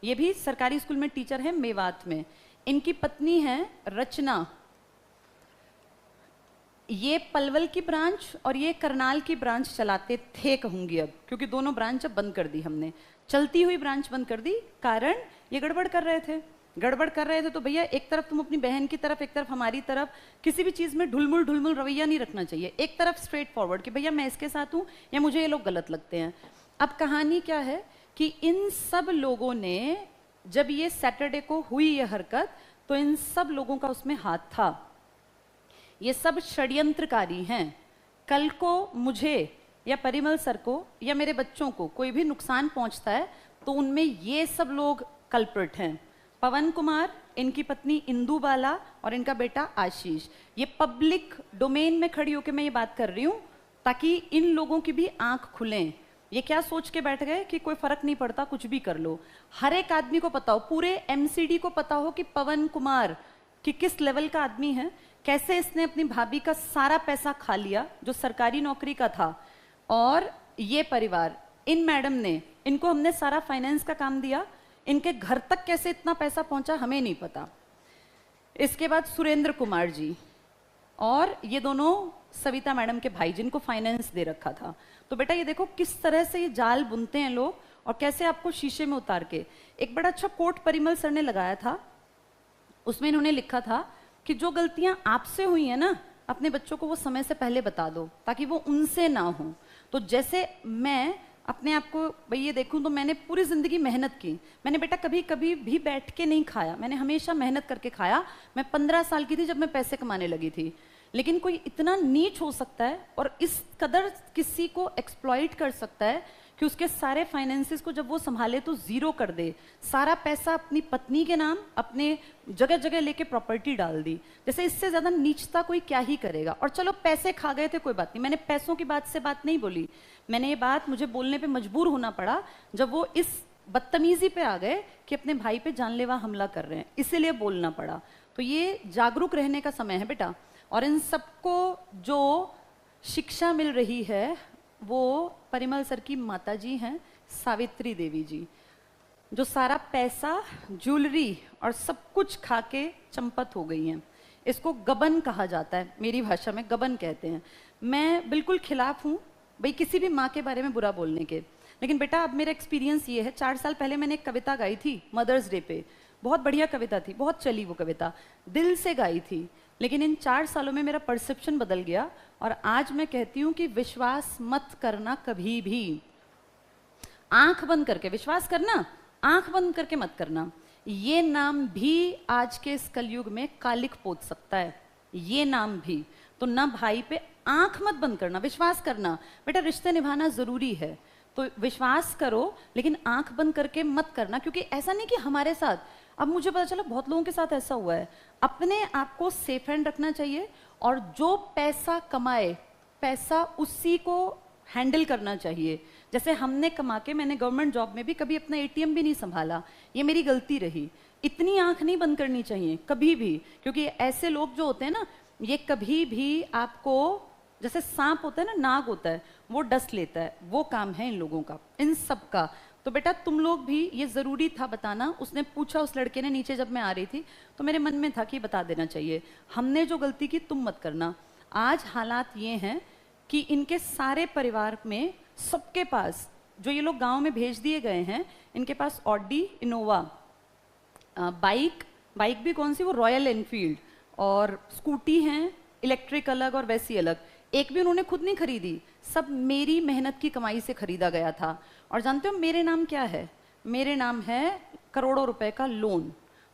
Speaker 2: ये भी सरकारी स्कूल में टीचर हैं मेवात में। इनकी पत्नी है रचना, ये पलवल की ब्रांच और ये करनाल की ब्रांच चलाते थे कहूंगी अब, क्योंकि दोनों ब्रांच अब बंद कर दी हमने, चलती हुई ब्रांच बंद कर दी। कारण ये गड़बड़ कर रहे थे, गड़बड़ कर रहे थे तो भैया एक तरफ तुम अपनी बहन की तरफ, एक तरफ हमारी तरफ, किसी भी चीज़ में ढुलमुल ढुलमुल रवैया नहीं रखना चाहिए। एक तरफ स्ट्रेट फॉरवर्ड कि भैया मैं इसके साथ हूँ या मुझे ये लोग गलत लगते हैं। अब कहानी क्या है कि इन सब लोगों ने, जब ये सैटरडे को हुई ये हरकत, तो इन सब लोगों का उसमें हाथ था। ये सब षड्यंत्रकारी हैं। कल को मुझे या परिमल सर को या मेरे बच्चों को कोई भी नुकसान पहुंचता है तो उनमें ये सब लोग कल्प्रिट हैं। पवन कुमार, इनकी पत्नी इंदु बाला और इनका बेटा आशीष। ये पब्लिक डोमेन में खड़ी होकर मैं ये बात कर रही हूँ ताकि इन लोगों की भी आंख खुलें। ये क्या सोच के बैठ गए कि कोई फर्क नहीं पड़ता, कुछ भी कर लो। हर एक आदमी को पता हो, पूरे एमसीडी को पता हो कि पवन कुमार कि किस लेवल का आदमी है, कैसे इसने अपनी भाभी का सारा पैसा खा लिया जो सरकारी नौकरी का था। और ये परिवार, इन मैडम ने, इनको हमने सारा फाइनेंस का काम दिया, इनके घर तक कैसे इतना पैसा पहुंचा हमें नहीं पता। इसके बाद सुरेंद्र कुमार जी और ये दोनों सविता मैडम के भाई जिनको फाइनेंस दे रखा था। तो बेटा ये देखो किस तरह से ये जाल बुनते हैं लोग और कैसे आपको शीशे में उतार के। एक बड़ा अच्छा कोट परिमल सर ने लगाया था, उसमें इन्होंने लिखा था कि जो गलतियां आपसे हुई है ना, अपने बच्चों को वो समय से पहले बता दो ताकि वो उनसे ना हो। तो जैसे मैं अपने आप को भाई ये देखूं तो मैंने पूरी जिंदगी मेहनत की, मैंने बेटा कभी कभी भी बैठ के नहीं खाया, मैंने हमेशा मेहनत करके खाया। मैं 15 साल की थी जब मैं पैसे कमाने लगी थी। लेकिन कोई इतना नीच हो सकता है और इस कदर किसी को एक्सप्लॉइट कर सकता है कि उसके सारे फाइनेंसेस को जब वो संभाले तो जीरो कर दे, सारा पैसा अपनी पत्नी के नाम अपने जगह जगह लेके प्रॉपर्टी डाल दी। जैसे इससे ज्यादा नीचता कोई क्या ही करेगा। और चलो पैसे खा गए थे कोई बात नहीं, मैंने पैसों की बात से बात नहीं बोली, मैंने ये बात मुझे बोलने पे मजबूर होना पड़ा जब वो इस बदतमीजी पे आ गए कि अपने भाई पे जानलेवा हमला कर रहे हैं, इसीलिए बोलना पड़ा। तो ये जागरूक रहने का समय है बेटा। और इन सबको जो शिक्षा मिल रही है वो परिमल सर की माता जी हैं, सावित्री देवी जी, जो सारा पैसा, ज्वेलरी और सब कुछ खा के चंपत हो गई हैं। इसको गबन कहा जाता है, मेरी भाषा में गबन कहते हैं। मैं बिल्कुल खिलाफ हूँ भाई किसी भी माँ के बारे में बुरा बोलने के, लेकिन बेटा अब मेरा एक्सपीरियंस ये है, 4 साल पहले मैंने एक कविता गाई थी मदर्स डे पे, बहुत बढ़िया कविता थी, बहुत चली वो कविता, दिल से गाई थी। लेकिन इन 4 सालों में मेरा परसेप्शन बदल गया और आज मैं कहती हूँ कि विश्वास मत करना कभी भी। आंख बंद करके विश्वास करना, आंख बंद करके मत करना। ये नाम भी आज के इस कलयुग में कालिक पोत सकता है, ये नाम भी। तो ना भाई पे आंख मत बंद करना, विश्वास करना। बेटा रिश्ते निभाना जरूरी है तो विश्वास करो, लेकिन आंख बंद करके मत करना। क्योंकि ऐसा नहीं कि हमारे साथ, अब मुझे पता चला बहुत लोगों के साथ ऐसा हुआ है। अपने आप को सेफ हैंड रखना चाहिए और जो पैसा कमाए पैसा उसी को हैंडल करना चाहिए। जैसे हमने कमा के, मैंने गवर्नमेंट जॉब में भी कभी अपना एटीएम भी नहीं संभाला, ये मेरी गलती रही। इतनी आंख नहीं बंद करनी चाहिए कभी भी, क्योंकि ऐसे लोग जो होते हैं ना, ये कभी भी आपको, जैसे सांप होता है ना, नाग होता है, वो डस लेता है, वो काम है इन लोगों का, इन सब का। तो बेटा तुम लोग भी, ये जरूरी था बताना। उसने पूछा, उस लड़के ने नीचे जब मैं आ रही थी तो मेरे मन में था कि बता देना चाहिए, हमने जो गलती की तुम मत करना। आज हालात ये हैं कि इनके सारे परिवार में सबके पास, जो ये लोग गांव में भेज दिए गए हैं, इनके पास ऑडी, इनोवा, बाइक भी कौन सी, वो रॉयल एनफील्ड, और स्कूटी हैं, इलेक्ट्रिक अलग और वैसी अलग। एक भी उन्होंने खुद नहीं खरीदी, सब मेरी मेहनत की कमाई से खरीदा गया था। और जानते हो मेरे नाम क्या है? मेरे नाम है करोड़ों रुपए का लोन।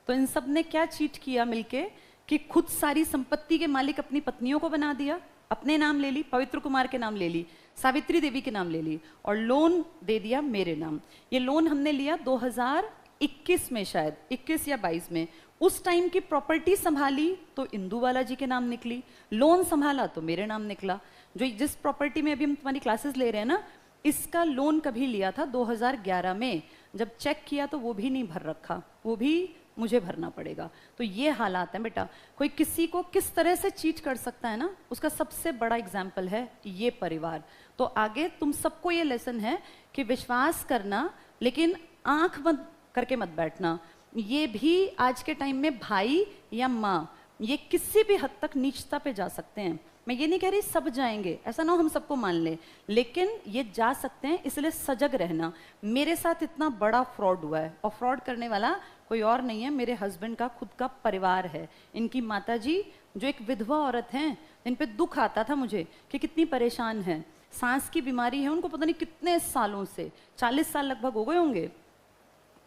Speaker 2: तो इन सब ने क्या चीट किया मिलके कि खुद सारी संपत्ति के मालिक अपनी पत्नियों को बना दिया, अपने नाम ले ली, पवित्र कुमार के नाम ले ली, सावित्री देवी के नाम ले ली, और लोन दे दिया मेरे नाम। ये लोन हमने लिया 2021 में, शायद 21 या 22 में। उस टाइम की प्रॉपर्टी संभाली तो इंदू बालाजी के नाम निकली, लोन संभाला तो मेरे नाम निकला। जो जिस प्रॉपर्टी में अभी हम तुम्हारी क्लासेस ले रहे हैं ना, इसका लोन कभी लिया था 2011 में, जब चेक किया तो वो भी नहीं भर रखा, वो भी मुझे भरना पड़ेगा। तो ये हालात हैं बेटा। कोई किसी को किस तरह से चीट कर सकता है ना, उसका सबसे बड़ा एग्जाम्पल है ये परिवार। तो आगे तुम सबको ये लेसन है कि विश्वास करना, लेकिन आंख बंद करके मत बैठना। ये भी आज के टाइम में भाई या माँ, ये किसी भी हद तक नीचता पे जा सकते हैं। मैं ये नहीं कह रही सब जाएंगे, ऐसा ना हो हम सबको मान ले, लेकिन ये जा सकते हैं, इसलिए सजग रहना। मेरे साथ इतना बड़ा फ्रॉड हुआ है, और फ्रॉड करने वाला कोई और नहीं है, मेरे हस्बैंड का खुद का परिवार है। इनकी माताजी जो एक विधवा औरत हैं, इन पे दुख आता था मुझे कि कितनी परेशान है, सांस की बीमारी है उनको, पता नहीं कितने सालों से, 40 साल लगभग हो गए होंगे,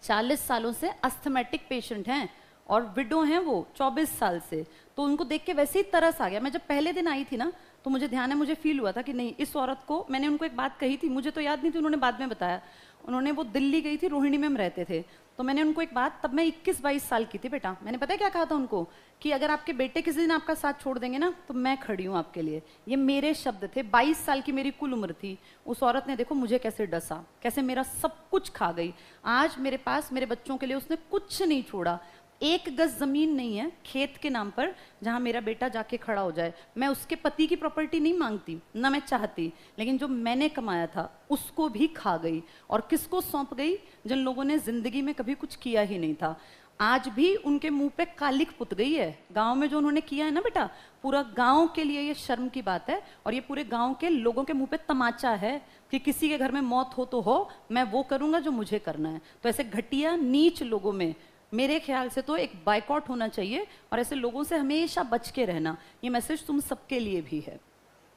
Speaker 2: 40 सालों से अस्थमेटिक पेशेंट हैं, और विडो हैं वो 24 साल से। तो उनको देख के वैसे ही तरस आ गया। मैं जब पहले दिन आई थी ना, तो मुझे ध्यान है, मुझे फील हुआ था कि नहीं, इस औरत को, मैंने उनको एक बात कही थी, मुझे तो याद नहीं थी, उन्होंने बाद में बताया। उन्होंने, वो दिल्ली गई थी, रोहिणी में हम रहते थे, तो मैंने उनको एक बात, तब मैं 21-22 साल की थी बेटा, मैंने पता है क्या कहा था उनको, कि अगर आपके बेटे किसी दिन आपका साथ छोड़ देंगे ना, तो मैं खड़ी हूँ आपके लिए। ये मेरे शब्द थे। 22 साल की मेरी कुल उम्र थी। उस औरत ने देखो मुझे कैसे डसा, कैसे मेरा सब कुछ खा गई। आज मेरे पास मेरे बच्चों के लिए उसने कुछ नहीं छोड़ा। 1 गज जमीन नहीं है खेत के नाम पर जहां मेरा बेटा जाके खड़ा हो जाए। मैं उसके पति की प्रॉपर्टी नहीं मांगती, ना मैं चाहती, लेकिन जो मैंने कमाया था उसको भी खा गई। और किसको सौंप गई? जिन लोगों ने जिंदगी में कभी कुछ किया ही नहीं था। आज भी उनके मुंह पे कालिक पुत गई है। गांव में जो उन्होंने किया है ना बेटा, पूरा गांव के लिए ये शर्म की बात है, और ये पूरे गांव के लोगों के मुंह पे तमाचा है कि किसी के घर में मौत हो तो हो, मैं वो करूंगा जो मुझे करना है। तो ऐसे घटिया नीच लोगों में मेरे ख्याल से तो एक बाइकआउट होना चाहिए, और ऐसे लोगों से हमेशा बच के रहना। ये मैसेज तुम सबके लिए भी है।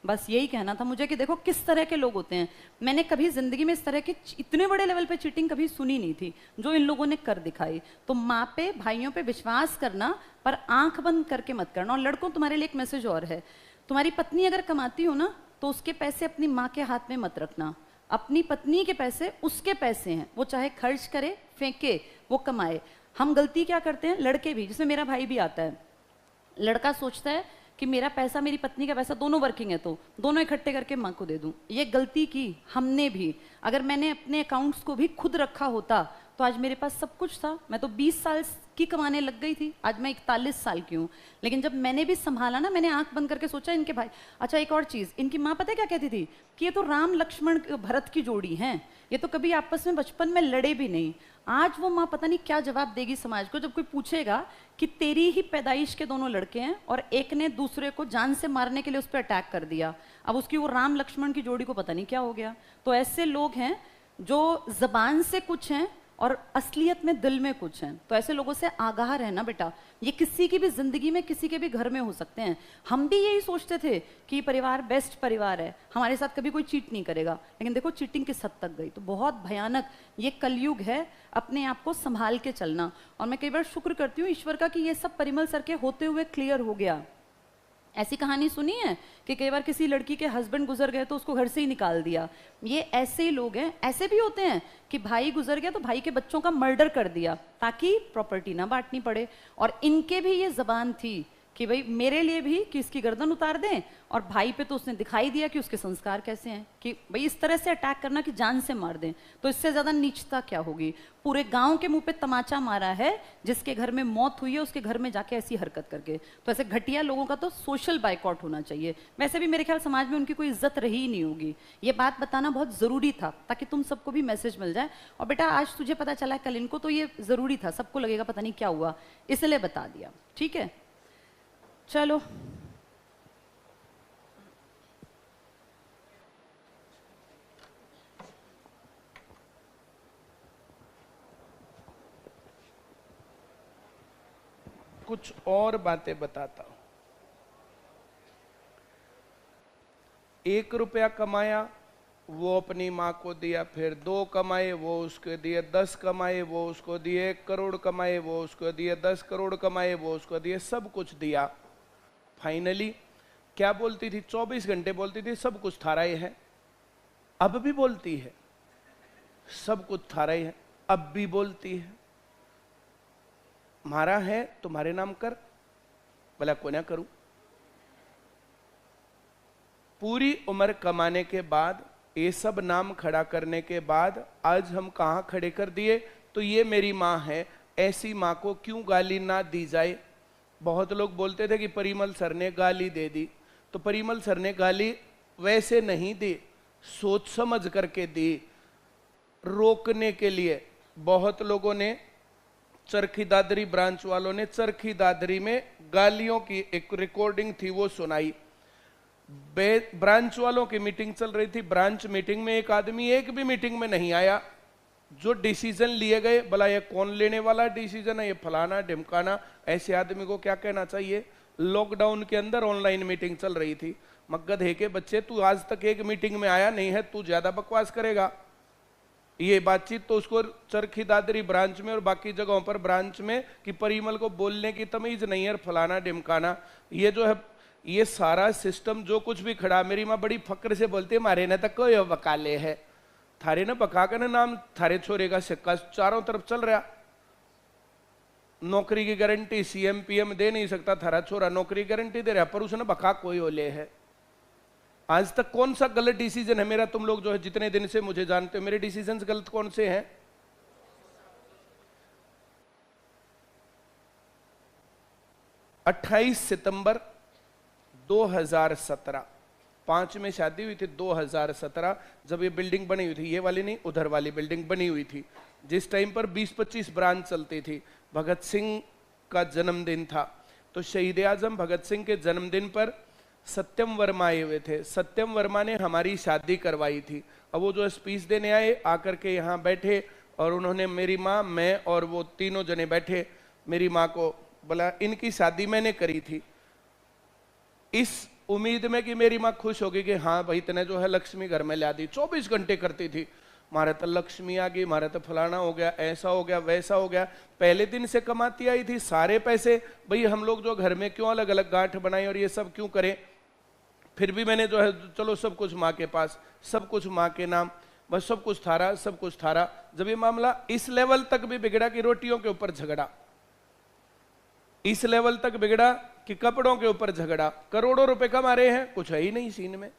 Speaker 2: बस यही कहना था मुझे कि देखो किस तरह के लोग होते हैं। मैंने कभी जिंदगी में इस तरह की इतने बड़े लेवल पे चीटिंग कभी सुनी नहीं थी जो इन लोगों ने कर दिखाई। तो माँ पे, भाइयों पे विश्वास करना, पर आंख बंद करके मत करना। और लड़कों, तुम्हारे लिए एक मैसेज और है, तुम्हारी पत्नी अगर कमाती हो ना, तो उसके पैसे अपनी माँ के हाथ में मत रखना। अपनी पत्नी के पैसे उसके पैसे हैं, वो चाहे खर्च करे, फेंके, वो कमाए। हम गलती क्या करते हैं, लड़के भी, जिसमें मेरा भाई भी आता है, लड़का सोचता है कि मेरा पैसा मेरी पत्नी का पैसा, दोनों वर्किंग है तो दोनों इकट्ठे करके माँ को दे दूं। ये गलती की हमने भी। अगर मैंने अपने अकाउंट्स को भी खुद रखा होता तो आज मेरे पास सब कुछ था। मैं तो 20 साल की कमाने लग गई थी, आज मैं 41 साल की हूँ। लेकिन जब मैंने भी संभाला ना, मैंने आंख बंद करके सोचा इनके भाई। अच्छा एक और चीज़, इनकी माँ पता है क्या कहती थी कि ये तो राम लक्ष्मण भरत की जोड़ी हैं, ये तो कभी आपस में बचपन में लड़े भी नहीं। आज वो माँ पता नहीं क्या जवाब देगी समाज को जब कोई पूछेगा कि तेरी ही पैदाइश के दोनों लड़के हैं और एक ने दूसरे को जान से मारने के लिए उस पर अटैक कर दिया। अब उसकी वो राम लक्ष्मण की जोड़ी को पता नहीं क्या हो गया। तो ऐसे लोग हैं जो जबान से कुछ हैं और असलियत में दिल में कुछ हैं। तो ऐसे लोगों से आगाह रहना बेटा। ये किसी की भी जिंदगी में, किसी के भी घर में हो सकते हैं। हम भी यही सोचते थे कि परिवार बेस्ट परिवार है, हमारे साथ कभी कोई चीट नहीं करेगा, लेकिन देखो चीटिंग किस हद तक गई। तो बहुत भयानक ये कलयुग है, अपने आप को संभाल के चलना। और मैं कई बार शुक्र करती हूँ ईश्वर का कि ये सब परिमल सर के होते हुए क्लियर हो गया। ऐसी कहानी सुनी है कि कई बार किसी लड़की के हस्बैंड गुजर गए तो उसको घर से ही निकाल दिया। ये ऐसे ही लोग हैं। ऐसे भी होते हैं कि भाई गुजर गया तो भाई के बच्चों का मर्डर कर दिया ताकि प्रॉपर्टी ना बांटनी पड़े। और इनके भी ये जबान थी कि भाई मेरे लिए भी कि इसकी गर्दन उतार दें, और भाई पे तो उसने दिखाई दिया कि उसके संस्कार कैसे हैं कि भाई इस तरह से अटैक करना कि जान से मार दें। तो इससे ज्यादा नीचता क्या होगी। पूरे गांव के मुंह पे तमाचा मारा है, जिसके घर में मौत हुई है उसके घर में जाके ऐसी हरकत करके। तो ऐसे घटिया लोगों का तो सोशल बाइकआउट होना चाहिए। वैसे भी मेरे ख्याल समाज में उनकी कोई इज्जत रही ही नहीं होगी। ये बात बताना बहुत जरूरी था ताकि तुम सबको भी मैसेज मिल जाए। और बेटा आज तुझे पता चला कल इनको, तो ये जरूरी था। सबको लगेगा पता नहीं क्या हुआ, इसलिए बता दिया। ठीक है चलो।
Speaker 1: कुछ और बातें बताता हूं। 1 रुपया कमाया वो अपनी माँ को दिया, फिर 2 कमाए वो उसको दिए, 10 कमाए वो उसको दिए, 1 करोड़ कमाए वो उसको दिए, 10 करोड़ कमाए वो उसको दिए, सब कुछ दिया। फाइनली क्या बोलती थी, 24 घंटे बोलती थी सब कुछ थारा ही है। अब भी बोलती है सब कुछ थारा ही है। अब भी बोलती है मारा है तुम्हारे नाम कर, भला को ना करूं। पूरी उम्र कमाने के बाद, ये सब नाम खड़ा करने के बाद आज हम कहां खड़े कर दिए। तो ये मेरी मां है, ऐसी मां को क्यों गाली ना दी जाए। बहुत लोग बोलते थे कि परिमल सर ने गाली दे दी। तो परिमल सर ने गाली वैसे नहीं दी, सोच समझ करके दी, रोकने के लिए। बहुत लोगों ने, चरखी दादरी ब्रांच वालों ने चरखी दादरी में गालियों की एक रिकॉर्डिंग थी वो सुनाई। ब्रांच वालों की मीटिंग चल रही थी, ब्रांच मीटिंग में एक आदमी एक भी मीटिंग में नहीं आया। जो डिसीजन लिए गए, भला ये कौन लेने वाला डिसीजन है, ये फलाना ढिमकाना। ऐसे आदमी को क्या कहना चाहिए। लॉकडाउन के अंदर ऑनलाइन मीटिंग चल रही थी। मगध है के बच्चे, तू आज तक एक मीटिंग में आया नहीं है, तू ज्यादा बकवास करेगा। ये बातचीत तो उसको चरखी दादरी ब्रांच में और बाकी जगहों पर ब्रांच में कि परिमल को बोलने की तमीज नहीं है, फलाना ढिमकाना। ये जो है ये सारा सिस्टम जो कुछ भी खड़ा, मेरी माँ बड़ी फक्र से बोलती है मारे ने तक कोई बकाले है, थारे ने बका कर नाम थारे छोरे का सिक्का चारों तरफ चल रहा। नौकरी की गारंटी सीएम पीएम दे नहीं सकता, थारा छोरा नौकरी गारंटी दे रहा, पर उसने बका कोई ओले है। आज तक कौन सा गलत डिसीजन है मेरा, तुम लोग जो है जितने दिन से मुझे जानते हो, मेरे डिसीजंस गलत कौन से हैं। 28 सितंबर 2017, 5 में शादी हुई थी। 2017 जब ये बिल्डिंग बनी हुई थी, ये वाली नहीं उधर वाली बिल्डिंग बनी हुई थी, जिस टाइम पर 20-25 ब्रांच चलती थी। भगत सिंह का जन्मदिन था, तो शहीद आजम भगत सिंह के जन्मदिन पर सत्यम वर्मा आए हुए थे। सत्यम वर्मा ने हमारी शादी करवाई थी। अब वो जो स्पीच देने आए, आकर के यहाँ बैठे और उन्होंने मेरी माँ, मैं और वो तीनों जने बैठे, मेरी माँ को बोला इनकी शादी मैंने करी थी, इस उम्मीद में कि मेरी माँ खुश होगी कि हाँ भाई तने जो है लक्ष्मी घर में ला दी। 24 घंटे करती थी, मारे तो लक्ष्मी आ गई, मारे तो फलाना हो गया, ऐसा हो गया, वैसा हो गया। पहले दिन से कमाती आई थी सारे पैसे, भाई हम लोग जो घर में क्यों अलग अलग गांठ बनाई और ये सब क्यों करें। फिर भी मैंने जो है चलो सब कुछ माँ के पास, सब कुछ माँ के नाम। बस सब कुछ था रहा, सब कुछ था रहा। जब ये मामला इस लेवल तक भी बिगड़ा कि रोटियों के ऊपर झगड़ा, इस लेवल तक बिगड़ा कि कपड़ों के ऊपर झगड़ा, करोड़ों रुपए कमा रहे हैं, कुछ है ही नहीं सीन में,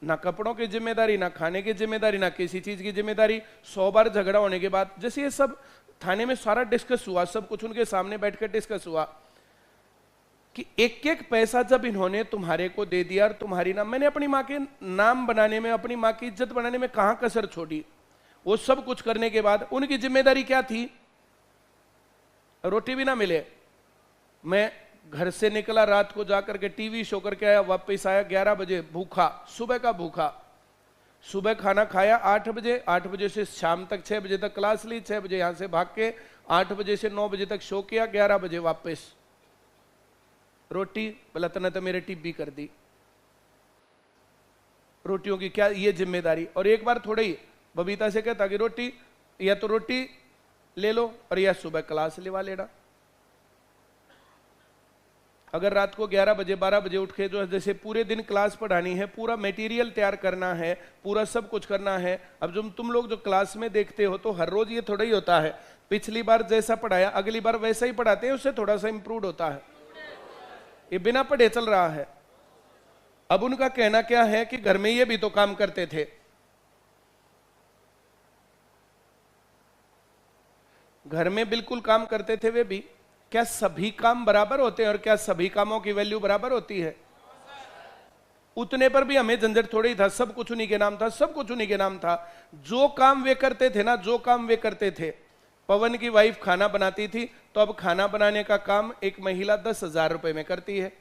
Speaker 1: ना कपड़ों की जिम्मेदारी, ना खाने की जिम्मेदारी, ना किसी चीज की जिम्मेदारी। 100 बार झगड़ा होने के बाद जैसे ये सब थाने में सारा डिस्कस हुआ, सब कुछ उनके सामने बैठकर डिस्कस हुआ कि एक एक पैसा जब इन्होंने तुम्हारे को दे दिया और तुम्हारी नाम, मैंने अपनी माँ के नाम बनाने में, अपनी माँ की इज्जत बनाने में कहां कसर छोड़ी। वो सब कुछ करने के बाद उनकी जिम्मेदारी क्या थी? रोटी भी ना मिले। मैं घर से निकला, रात को जाकर के टीवी शो करके आया, वापस आया 11 बजे भूखा, सुबह का भूखा। सुबह खाना खाया 8 बजे, 8 बजे से शाम तक 6 बजे तक क्लास ली, 6 बजे यहां से भाग के 8 बजे से 9 बजे तक शो किया, 11 बजे वापस रोटी, बोला तना तो मेरे टिब्बी कर दी। रोटियों की क्या ये जिम्मेदारी। और एक बार थोड़े ही बबीता से कहता कि रोटी, या तो रोटी ले लो और या सुबह क्लास लेवा लेना। अगर रात को 11 बजे 12 बजे उठ के जो है, जैसे पूरे दिन क्लास पढ़ानी है, पूरा मटेरियल तैयार करना है, पूरा सब कुछ करना है। अब जो तुम लोग जो क्लास में देखते हो तो हर रोज ये थोड़ा ही होता है, पिछली बार जैसा पढ़ाया अगली बार वैसा ही पढ़ाते हैं, उससे थोड़ा सा इंप्रूव होता है। ये बिना पढ़े चल रहा है। अब उनका कहना क्या है कि घर में ये भी तो काम करते थे। घर में बिल्कुल काम करते थे वे भी। क्या सभी काम बराबर होते हैं और क्या सभी कामों की वैल्यू बराबर होती है? उतने पर भी हमें झंझट थोड़ी ही था, सब कुछ उन्हीं के नाम था, सब कुछ उन्हीं के नाम था। जो काम वे करते थे ना, जो काम वे करते थे, पवन की वाइफ खाना बनाती थी, तो अब खाना बनाने का काम एक महिला 10,000 रुपए में करती है।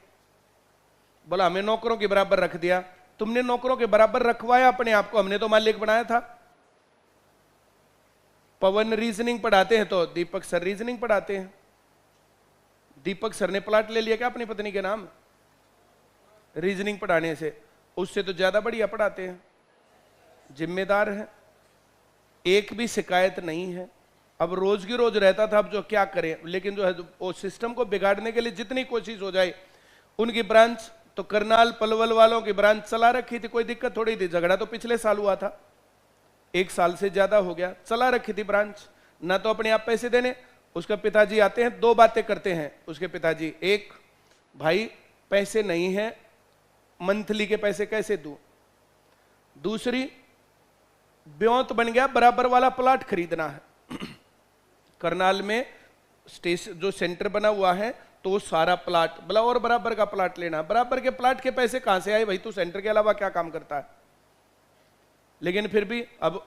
Speaker 1: बोला हमें नौकरों के बराबर रख दिया। तुमने नौकरों के बराबर रखवाया अपने आप को, हमने तो मालिक बनाया था। पवन रीजनिंग पढ़ाते हैं तो दीपक सर रीजनिंग पढ़ाते हैं। दीपक सर ने प्लाट ले लिया क्या अपनी पत्नी के नाम रीजनिंग पढ़ाने से? उससे तो ज्यादा बढ़िया पढ़ाते हैं, जिम्मेदार है, एक भी शिकायत नहीं है। अब रोज की रोज रहता था, अब जो क्या करें, लेकिन जो है वो सिस्टम को बिगाड़ने के लिए जितनी कोशिश हो जाए। उनकी ब्रांच तो करनाल पलवल वालों की ब्रांच चला रखी थी, कोई दिक्कत थोड़ी थी। झगड़ा तो पिछले साल हुआ था, 1 साल से ज्यादा हो गया, चला रखी थी ब्रांच। ना तो अपने आप पैसे देने, उसका पिताजी आते हैं, 2 बातें करते हैं उसके पिताजी। एक, भाई पैसे नहीं है, मंथली के पैसे कैसे दूं? दूसरी, ब्योंत बन गया, बराबर वाला प्लाट खरीदना है। करनाल में स्टेशन जो सेंटर बना हुआ है, तो सारा प्लाट बोला और बराबर का प्लाट लेना। बराबर के प्लाट के पैसे कहां से आए भाई? तू सेंटर के अलावा क्या काम करता है? लेकिन फिर भी अब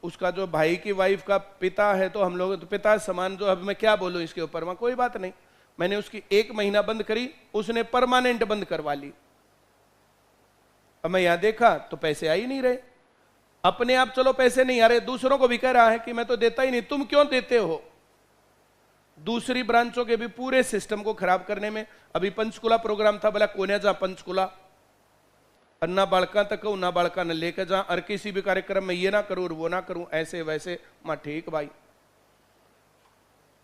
Speaker 1: उसका जो भाई की वाइफ का पिता है, तो हम लोग तो पिता समान, जो अब मैं क्या बोलूं इसके ऊपर में, कोई बात नहीं। मैंने उसकी 1 महीना बंद करी, उसने परमानेंट बंद करवा ली। अब मैं यहां देखा तो पैसे आ ही नहीं रहे। अपने आप चलो पैसे नहीं आ रहे, दूसरों को भी कह रहा है कि मैं तो देता ही नहीं, तुम क्यों देते हो? दूसरी ब्रांचों के भी पूरे सिस्टम को खराब करने में। अभी पंचकुला प्रोग्राम था, बोला कोने जा पंचकुला, अन्ना बालका तक ना बालका न लेकर जा, और किसी भी कार्यक्रम में ये ना करूं और वो ना करूं, ऐसे वैसे। मां ठीक भाई।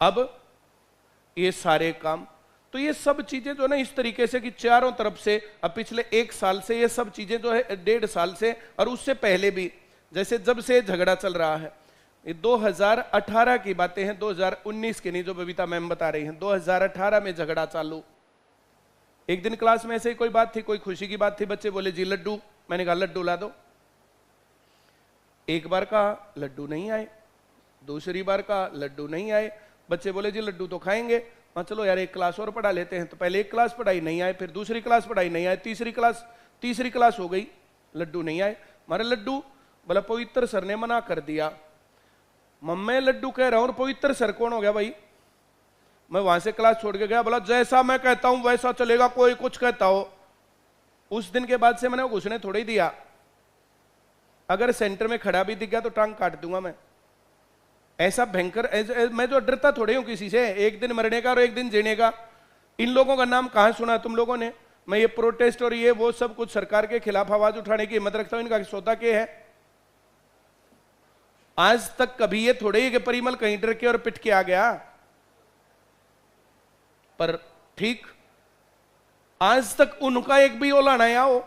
Speaker 1: अब ये सारे काम, तो ये सब चीजें जो ना इस तरीके से कि चारों तरफ से, अब पिछले 1 साल से ये सब चीजें जो है, 1.5 साल से और उससे पहले भी, जैसे जब से झगड़ा चल रहा है, ये 2018 की बातें हैं, 2019 की नहीं, जो बबीता मैम बता रही हैं। 2018 में झगड़ा चालू। एक दिन क्लास में ऐसे ही कोई बात थी, कोई खुशी की बात थी, बच्चे बोले जी लड्डू। मैंने कहा लड्डू ला दो। एक बार कहा लड्डू नहीं आए, दूसरी बार कहा लड्डू नहीं आए। बच्चे बोले जी लड्डू तो खाएंगे। हाँ चलो यार 1 क्लास और पढ़ा लेते हैं। तो पहले 1 क्लास पढ़ाई, नहीं आए, फिर दूसरी क्लास पढ़ाई, नहीं आए, तीसरी क्लास हो गई, लड्डू नहीं आए। हमारे लड्डू, बोला पवित्र सर ने मना कर दिया। मम्मे लड्डू कह रहा हूं और पवित्र सर कौन हो गया भाई? मैं वहां से क्लास छोड़ के गया, बोला जैसा मैं कहता हूं वैसा चलेगा, कोई कुछ कहता हो। उस दिन के बाद से मैंने घुसने थोड़ा ही दिया। अगर सेंटर में खड़ा भी दिख गया तो टांग काट दूंगा मैं। ऐसा भयंकर, मैं जो डरता थोड़े हूं किसी से, एक दिन मरने का और एक दिन जीने का। इन लोगों का नाम कहां सुना तुम लोगों ने? मैं ये प्रोटेस्ट और ये वो सब कुछ सरकार के खिलाफ आवाज उठाने की हिम्मत रखता हूं, इनका सौदा क्या है? आज तक कभी ये थोड़े ही कि परिमल कहीं डर के और पिट के आ गया। पर ठीक, आज तक उनका एक भी ओला नहीं आओ।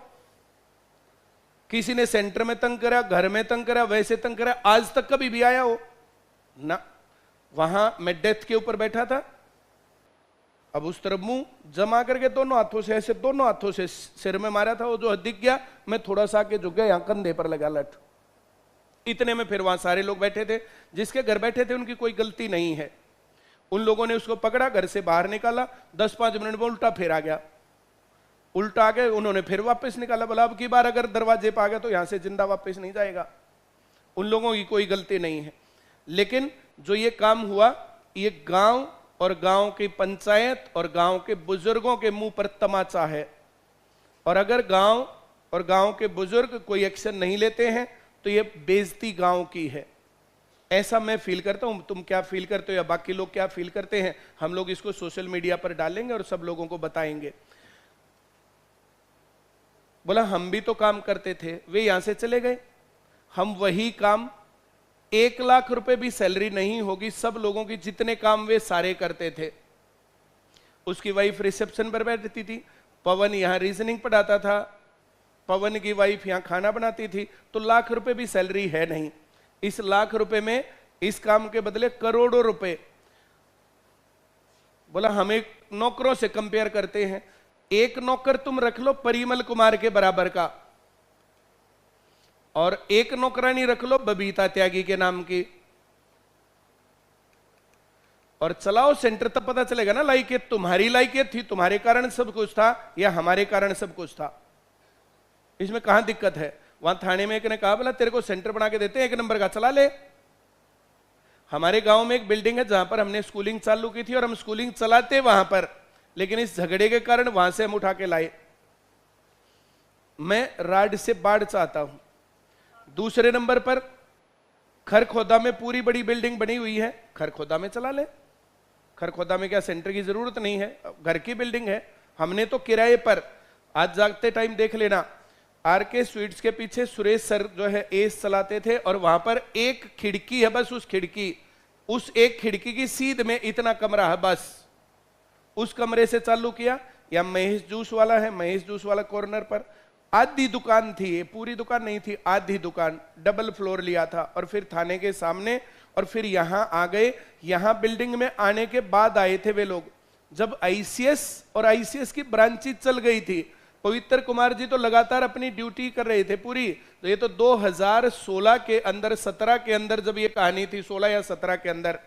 Speaker 1: किसी ने सेंटर में तंग करा, घर में तंग करा, वैसे तंग करा, आज तक कभी भी आया हो ना? वहां मैं डेथ के ऊपर बैठा था, अब उस तरफ मुंह जमा करके दोनों हाथों से ऐसे दोनों हाथों से सिर में मारा था, वो जो दिख गया, मैं थोड़ा सा आके झुक गया, यहां कंधे पर लगा लट। इतने में फिर वहां सारे लोग बैठे थे, जिसके घर बैठे थे उनकी कोई गलती नहीं है। उन लोगों ने उसको पकड़ा, घर से बाहर निकाला, 10-5 मिनट में उल्टा फिर आ गया, उल्टा आ गए, उन्होंने फिर वापस निकाला। बोला अब की बार अगर दरवाजे पर आ गया तो यहां से जिंदा वापस नहीं जाएगा। उन लोगों की कोई गलती नहीं है। लेकिन जो ये काम हुआ, ये गांव और गांव की पंचायत और गांव के बुजुर्गों के मुंह पर तमाचा है। और अगर गांव और गांव के बुजुर्ग कोई एक्शन नहीं लेते हैं तो ये बेइज्जती गांव की है, ऐसा मैं फील करता हूं। तुम क्या फील करते हो या बाकी लोग क्या फील करते हैं, हम लोग इसको सोशल मीडिया पर डालेंगे और सब लोगों को बताएंगे। बोला हम भी तो काम करते थे, वे यहां से चले गए, हम वही काम 1 लाख रुपए भी सैलरी नहीं होगी, सब लोगों की जितने काम वे सारे करते थे। उसकी वाइफ रिसेप्शन पर बैठती थी, पवन यहां रीजनिंग पढ़ाता था, पवन की वाइफ यहां खाना बनाती थी, तो लाख रुपए भी सैलरी है नहीं। इस लाख रुपए में इस काम के बदले करोड़ों रुपए। बोला हम एक नौकरों से कंपेयर करते हैं, एक नौकर तुम रख लो परिमल कुमार के बराबर का, और एक नौकरानी रख लो बबीता त्यागी के नाम की, और चलाओ सेंटर, तब पता चलेगा ना लाइकियत तुम्हारी लाइकियत थी, तुम्हारे कारण सब कुछ था, या हमारे कारण सब कुछ था। इसमें कहां दिक्कत है? वहां थाने में एक ने कहा बोला तेरे को सेंटर बना के देते हैं 1 नंबर का, चला ले। हमारे गांव में एक बिल्डिंग है जहां पर हमने स्कूलिंग चालू की थी और हम स्कूलिंग चलाते वहां पर, लेकिन इस झगड़े के कारण वहां से हम उठा के लाए। मैं राड से बाढ़ चाहता हूं। दूसरे नंबर पर खरखोदा में पूरी बड़ी बिल्डिंग बनी हुई है, खरखोदा में चला ले। खरखोदा में क्या सेंटर की जरूरत नहीं है, घर की बिल्डिंग है। हमने तो किराए पर, आज जागते टाइम देख लेना, आरके स्वीट्स के पीछे सुरेश सर जो है एस चलाते थे, और वहां पर एक खिड़की है बस, उस एक खिड़की की सीध में इतना कमरा है बस, उस कमरे से चालू किया। या महेश जूस वाला है, महेश जूस वाला कॉर्नर पर आधी दुकान थी, ये पूरी दुकान नहीं थी, आधी दुकान, डबल फ्लोर लिया था, और फिर थाने के सामने, और फिर यहां आ गए। यहां बिल्डिंग में आने के बाद आए थे वे लोग जब आईसीएस और आईसीएस की ब्रांचेज चल गई थी। पवित्र कुमार जी तो लगातार अपनी ड्यूटी कर रहे थे पूरी। तो ये तो 2016 के अंदर, 17 के अंदर जब ये कहानी थी, 16 या 17 के अंदर,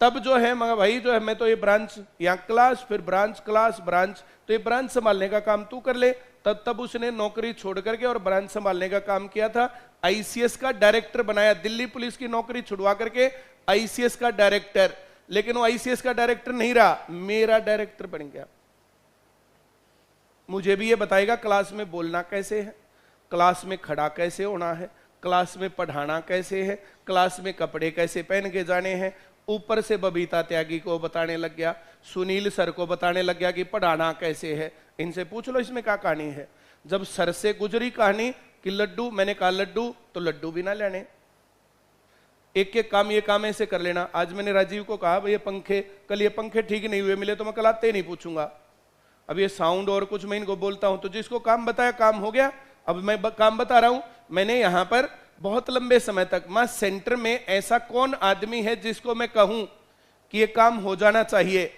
Speaker 1: तब जो है मगर भाई जो है मैं तो ये ब्रांच, यहाँ क्लास, फिर ब्रांच, क्लास, ब्रांच, तो ये ब्रांच संभालने का काम तू कर ले। तब उसने नौकरी छोड़ करके और ब्रांच संभालने का काम किया था। आईसीएस का डायरेक्टर बनाया, दिल्ली पुलिस की नौकरी छुड़वा करके आईसीएस का डायरेक्टर। लेकिन वो आईसीएस का डायरेक्टर नहीं रहा, मेरा डायरेक्टर बन गया। मुझे भी ये बताएगा क्लास में बोलना कैसे है, क्लास में खड़ा कैसे होना है, क्लास में पढ़ाना कैसे है, क्लास में कपड़े कैसे पहन के जाने हैं। ऊपर से बबीता त्यागी को बताने लग गया, सुनील सर को बताने लग गया कि पढ़ाना कैसे है। इनसे पूछ लो इसमें क्या कहानी है। जब सर से गुजरी कहानी कि लड्डू, मैंने कहा लड्डू, तो लड्डू भी ना लेने, एक एक काम, ये काम ऐसे कर लेना। आज मैंने राजीव को कहा भाई ये पंखे, कल ये पंखे ठीक नहीं हुए मिले तो मैं कल आते ही नहीं पूछूंगा। अब ये साउंड और कुछ मैं इनको बोलता हूं, तो जिसको काम बताया काम हो गया। अब मैं काम बता रहा हूं, मैंने यहां पर बहुत लंबे समय तक, मां सेंटर में ऐसा कौन आदमी है जिसको मैं कहूं कि ये काम हो जाना चाहिए,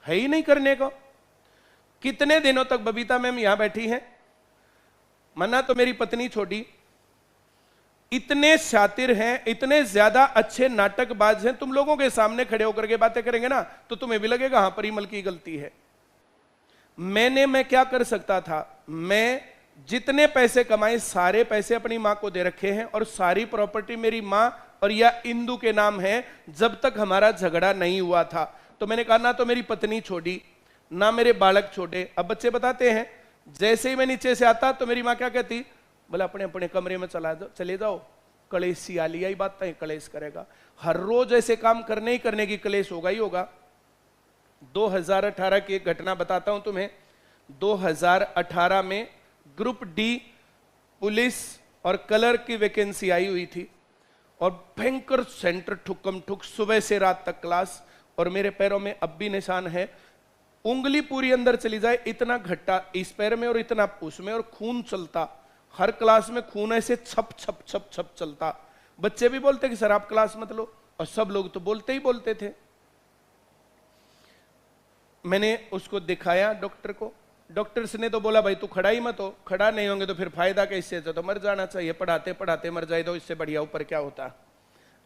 Speaker 1: है ही नहीं करने को। कितने दिनों तक बबीता मैम यहां बैठी हैं, मना तो मेरी पत्नी छोटी, इतने शातिर हैं, इतने ज्यादा अच्छे नाटकबाज हैं, तुम लोगों के सामने खड़े होकर के बातें करेंगे ना तो तुम्हें भी लगेगा हाँ परिमल की गलती है। मैं क्या कर सकता था, मैं जितने पैसे कमाए सारे पैसे अपनी मां को दे रखे हैं, और सारी प्रॉपर्टी मेरी मां और या इंदू के नाम है जब तक हमारा झगड़ा नहीं हुआ था। तो मैंने कहा ना तो मेरी पत्नी छोटी, ना मेरे बालक छोटे। अब बच्चे बताते हैं, जैसे ही मैं नीचे से आता तो मेरी मां क्या कहती, बोला अपने अपने कमरे में चले जाओ, कलेश सियालिया ही बात है, कलेश करेगा। हर रोज ऐसे काम करने ही करने की, कलेश होगा ही होगा। 2018 की एक घटना बताता हूं तुम्हें। 2018 में ग्रुप डी पुलिस और कलर की वैकेंसी आई हुई थी, और भयंकर सेंटर ठुकम ठुक, सुबह से रात तक क्लास, और मेरे पैरों में अब भी निशान है, उंगली पूरी अंदर चली जाए इतना घट्टा इस पैर में और इतना उसमें, और खून चलता, हर क्लास में खून ऐसे छप छप छप छप चलता। बच्चे भी बोलते कि सर आप क्लास मत लो, और सब लोग तो बोलते ही बोलते थे। मैंने उसको दिखाया डॉक्टर को, डॉक्टर्स ने तो बोला भाई तू खड़ा ही मत हो, खड़ा नहीं होंगे तो फिर फायदा कैसे, तो मर जाना चाहिए, पढ़ाते पढ़ाते मर जाए तो इससे बढ़िया ऊपर क्या होता।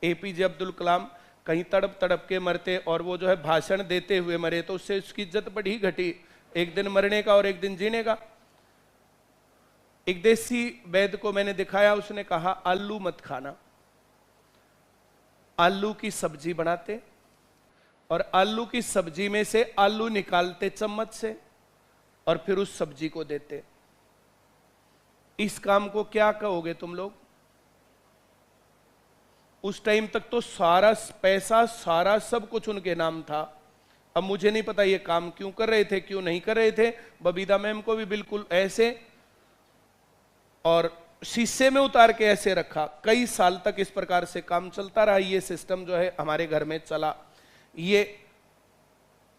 Speaker 1: एपीजे अब्दुल कलाम कहीं तड़प तड़प के मरते, और वो जो है भाषण देते हुए मरे, तो उससे उसकी इज्जत बड़ी घटी, एक दिन मरने का और एक दिन जीने का। एक देसी वैद्य को मैंने दिखाया, उसने कहा आलू मत खाना। आलू की सब्जी बनाते और आलू की सब्जी में से आलू निकालते चम्मच से और फिर उस सब्जी को देते। इस काम को क्या कहोगे तुम लोग? उस टाइम तक तो सारा पैसा सारा सब कुछ उनके नाम था। अब मुझे नहीं पता ये काम क्यों कर रहे थे, क्यों नहीं कर रहे थे। बबीता मैम को भी बिल्कुल ऐसे और शीशे में उतार के ऐसे रखा। कई साल तक इस प्रकार से काम चलता रहा। ये सिस्टम जो है हमारे घर में चला। ये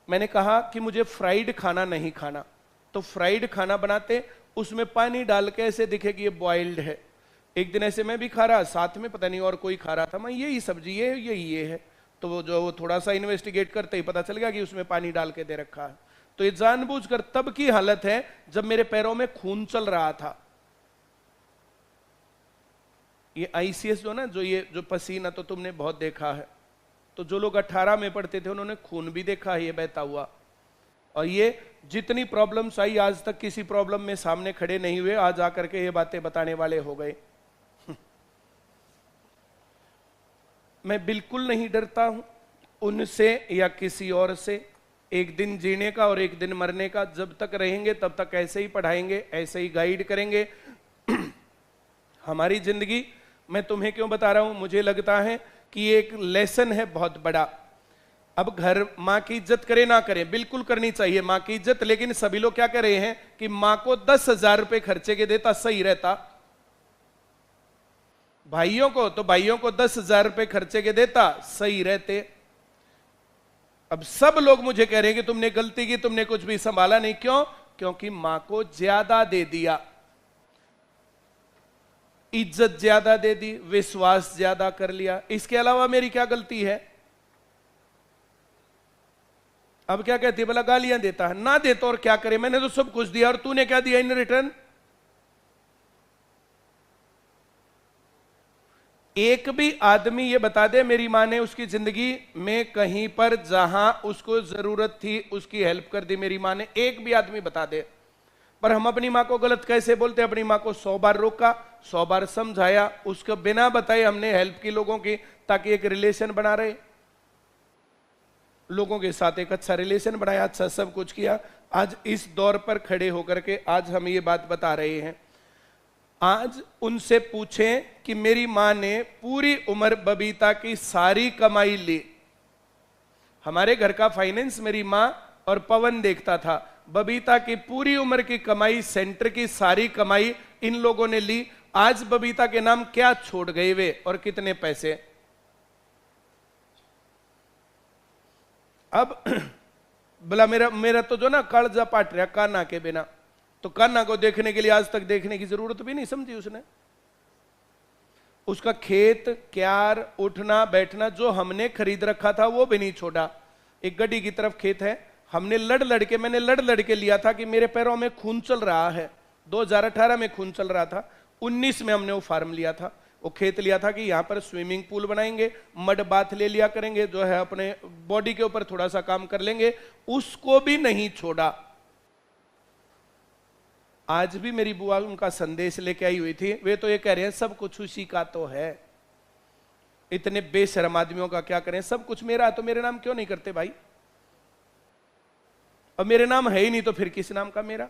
Speaker 1: मैंने कहा कि मुझे फ्राइड खाना नहीं खाना, तो फ्राइड खाना बनाते, उसमें पानी डाल के ऐसे दिखे कि ये बॉइल्ड है। एक दिन ऐसे मैं भी खा रहा, साथ में पता नहीं और कोई खा रहा था, मैं यही सब्जी ये है, तो वो जो वो थोड़ा सा इन्वेस्टिगेट करते ही पता चल गया कि उसमें पानी डाल के दे रखा है। तो ये जानबूझकर तब की हालत है जब मेरे पैरों में खून चल रहा था। ये आईसीएस जो ना, जो पसीना तो तुमने बहुत देखा है, तो जो लोग 18 में पढ़ते थे उन्होंने खून भी देखा है ये बहता हुआ। और ये जितनी प्रॉब्लम्स आई आज तक किसी प्रॉब्लम में सामने खड़े नहीं हुए, आज आकर के ये बातें बताने वाले हो गए। मैं बिल्कुल नहीं डरता हूं उनसे या किसी और से। एक दिन जीने का और एक दिन मरने का। जब तक रहेंगे तब तक ऐसे ही पढ़ाएंगे, ऐसे ही गाइड करेंगे। हमारी जिंदगी, मैं तुम्हें क्यों बता रहा हूं, मुझे लगता है कि ये एक लेसन है बहुत बड़ा। अब घर मां की इज्जत करे ना करे, बिल्कुल करनी चाहिए मां की इज्जत, लेकिन सभी लोग क्या कर रहे हैं कि मां को 10,000 रुपए खर्चे के देता सही रहता। भाइयों को तो भाइयों को 10,000 रुपए खर्चे के देता सही रहते। अब सब लोग मुझे कह रहे हैं कि तुमने गलती की, तुमने कुछ भी संभाला नहीं। क्यों? क्योंकि मां को ज्यादा दे दिया, इज्जत ज्यादा दे दी, विश्वास ज्यादा कर लिया। इसके अलावा मेरी क्या गलती है? अब क्या कहती है, बोला गालियां देता है। ना देता और क्या करे, मैंने तो सब कुछ दिया और तूने क्या दिया इन रिटर्न? एक भी आदमी ये बता दे मेरी मां ने उसकी जिंदगी में कहीं पर जहां उसको जरूरत थी उसकी हेल्प कर दी मेरी मां ने, एक भी आदमी बता दे। पर हम अपनी मां को गलत कैसे बोलते? अपनी मां को 100 बार रोका, 100 बार समझाया, उसको बिना बताए हमने हेल्प की लोगों की, ताकि एक रिलेशन बना रहे, लोगों के साथ एक अच्छा रिलेशन बनाया, अच्छा सब कुछ किया। आज इस दौर पर खड़े होकर के आज हम ये बात बता रहे हैं। आज उनसे पूछें कि मेरी मां ने पूरी उम्र बबीता की सारी कमाई ली। हमारे घर का फाइनेंस मेरी मां और पवन देखता था। बबीता की पूरी उम्र की कमाई, सेंटर की सारी कमाई इन लोगों ने ली। आज बबीता के नाम क्या छोड़ गए वे और कितने पैसे। अब बोला मेरा तो जो ना कालजा पाट रहा कान्हा के बिना, तो कान्हा को देखने के लिए आज तक देखने की जरूरत भी नहीं समझी उसने। उसका खेत क्यार उठना बैठना जो हमने खरीद रखा था वो भी नहीं छोड़ा। एक गड्डी की तरफ खेत है, हमने मैंने लड़ लड़ के लिया था कि मेरे पैरों में खून चल रहा है। 2018 में खून चल रहा था, 19 में हमने वो फार्म लिया था, वो खेत लिया था कि यहां पर स्विमिंग पूल बनाएंगे, मड बाथ ले लिया करेंगे, जो है अपने बॉडी के ऊपर थोड़ा सा काम कर लेंगे। उसको भी नहीं छोड़ा। आज भी मेरी बुआ उनका संदेश लेके आई हुई थी, वे तो ये कह रहे हैं सब कुछ उसी का तो है। इतने बेशर्म आदमियों का क्या करें, सब कुछ मेरा है तो मेरे नाम क्यों नहीं करते भाई? और मेरे नाम है ही नहीं तो फिर किस नाम का मेरा?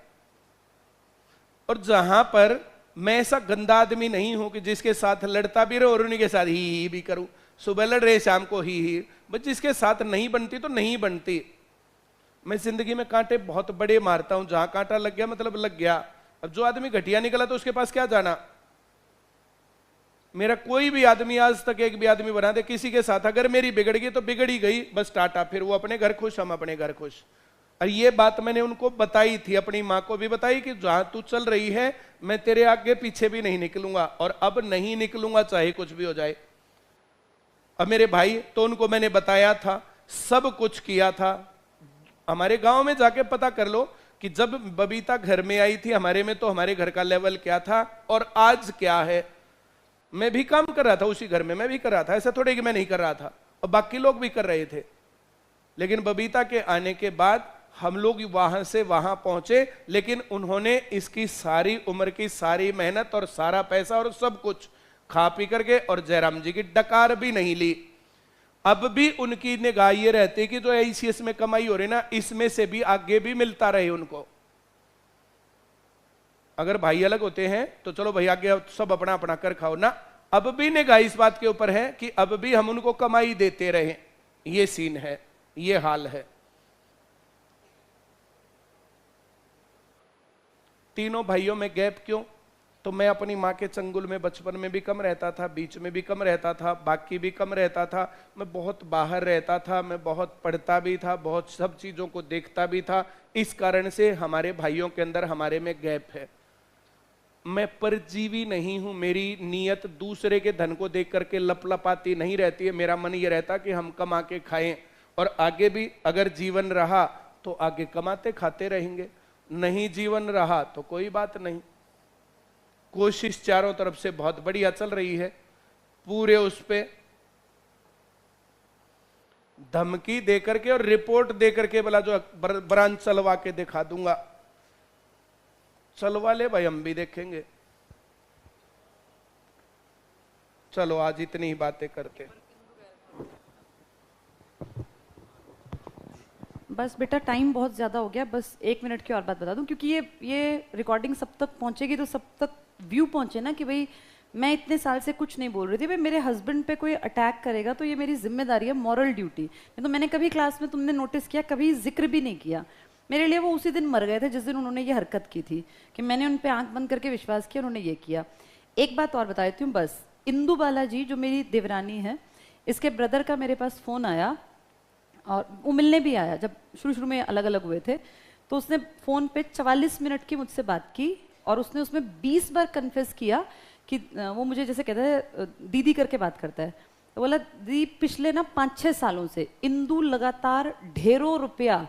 Speaker 1: और जहां पर मैं ऐसा गंदा आदमी नहीं हूं कि जिसके साथ लड़ता भी रहो और उन्हीं के साथ ही भी करूं। सुबह लड़ रहे शाम को ही, बस जिसके साथ नहीं बनती तो नहीं बनती। मैं जिंदगी में कांटे बहुत बड़े मारता हूं, जहां कांटा लग गया मतलब लग गया। अब जो आदमी घटिया निकला तो उसके पास क्या जाना। मेरा कोई भी आदमी आज तक एक भी आदमी बना दे किसी के साथ, अगर मेरी बिगड़ गई तो बिगड़ ही गई, बस टाटा। फिर वो अपने घर खुश, हम अपने घर खुश। और ये बात मैंने उनको बताई थी, अपनी माँ को भी बताई कि जहां तू चल रही है मैं तेरे आगे पीछे भी नहीं निकलूंगा, और अब नहीं निकलूंगा चाहे कुछ भी हो जाए। अब मेरे भाई तो उनको मैंने बताया था, सब कुछ किया था। हमारे गांव में जाके पता कर लो कि जब बबीता घर में आई थी हमारे में, तो हमारे घर का लेवल क्या था और आज क्या है। मैं भी काम कर रहा था उसी घर में, मैं भी कर रहा था, ऐसा थोड़े कि मैं नहीं कर रहा था, और बाकी लोग भी कर रहे थे। लेकिन बबीता के आने के बाद हम लोग वहां से वहां पहुंचे, लेकिन उन्होंने इसकी सारी उम्र की सारी मेहनत और सारा पैसा और सब कुछ खा पी करके, और जयराम जी की डकार भी नहीं ली। अब भी उनकी निगाह ये रहती कि जो ICS में कमाई हो रही ना, इसमें से भी आगे भी मिलता रहे उनको। अगर भाई अलग होते हैं तो चलो भाई आगे सब अपना अपना कर खाओ ना, अब भी निगाह इस बात के ऊपर है कि अब भी हम उनको कमाई देते रहे। ये सीन है, ये हाल है। तीनों भाइयों में गैप क्यों? तो मैं अपनी माँ के चंगुल में बचपन में भी कम रहता था, बीच में भी कम रहता था, बाकी भी कम रहता था। मैं बहुत बाहर रहता था, मैं बहुत पढ़ता भी था, बहुत सब चीजों को देखता भी था। इस कारण से हमारे भाइयों के अंदर हमारे में गैप है। मैं परजीवी नहीं हूं, मेरी नीयत दूसरे के धन को देख करके लपलपाती नहीं रहती है। मेरा मन ये रहता कि हम कमा के खाएं, और आगे भी अगर जीवन रहा तो आगे कमाते खाते रहेंगे, नहीं जीवन रहा तो कोई बात नहीं। कोशिश चारों तरफ से बहुत बढ़िया चल रही है। पूरे उस पे धमकी दे करके और रिपोर्ट दे करके बोला जो ब्रांच चलवा के दिखा दूंगा, चलवा ले भाई, हम भी देखेंगे। चलो आज इतनी ही बातें करते।
Speaker 2: बस बेटा टाइम बहुत ज़्यादा हो गया, बस 1 मिनट की और बात बता दूं, क्योंकि ये रिकॉर्डिंग सब तक पहुंचेगी तो सब तक व्यू पहुंचे ना, कि भाई मैं इतने साल से कुछ नहीं बोल रही थी, भाई मेरे हस्बैंड पे कोई अटैक करेगा तो ये मेरी जिम्मेदारी है, मॉरल ड्यूटी। नहीं तो मैंने कभी क्लास में, तुमने नोटिस किया, कभी जिक्र भी नहीं किया। मेरे लिए वो उसी दिन मर गए थे जिस दिन उन्होंने ये हरकत की थी, कि मैंने उन पर आंख बंद करके विश्वास किया, उन्होंने ये किया। एक बात और बता देती हूँ बस, इंदु बाला जी जो मेरी देवरानी है, इसके ब्रदर का मेरे पास फ़ोन आया, और वो मिलने भी आया जब शुरू में अलग अलग हुए थे। तो उसने फ़ोन पे 44 मिनट की मुझसे बात की, और उसने उसमें 20 बार कन्फेस किया कि वो मुझे जैसे कहता है दीदी करके बात करता है, तो बोला दीदी पिछले ना 5-6 सालों से इंदु लगातार ढेरों रुपया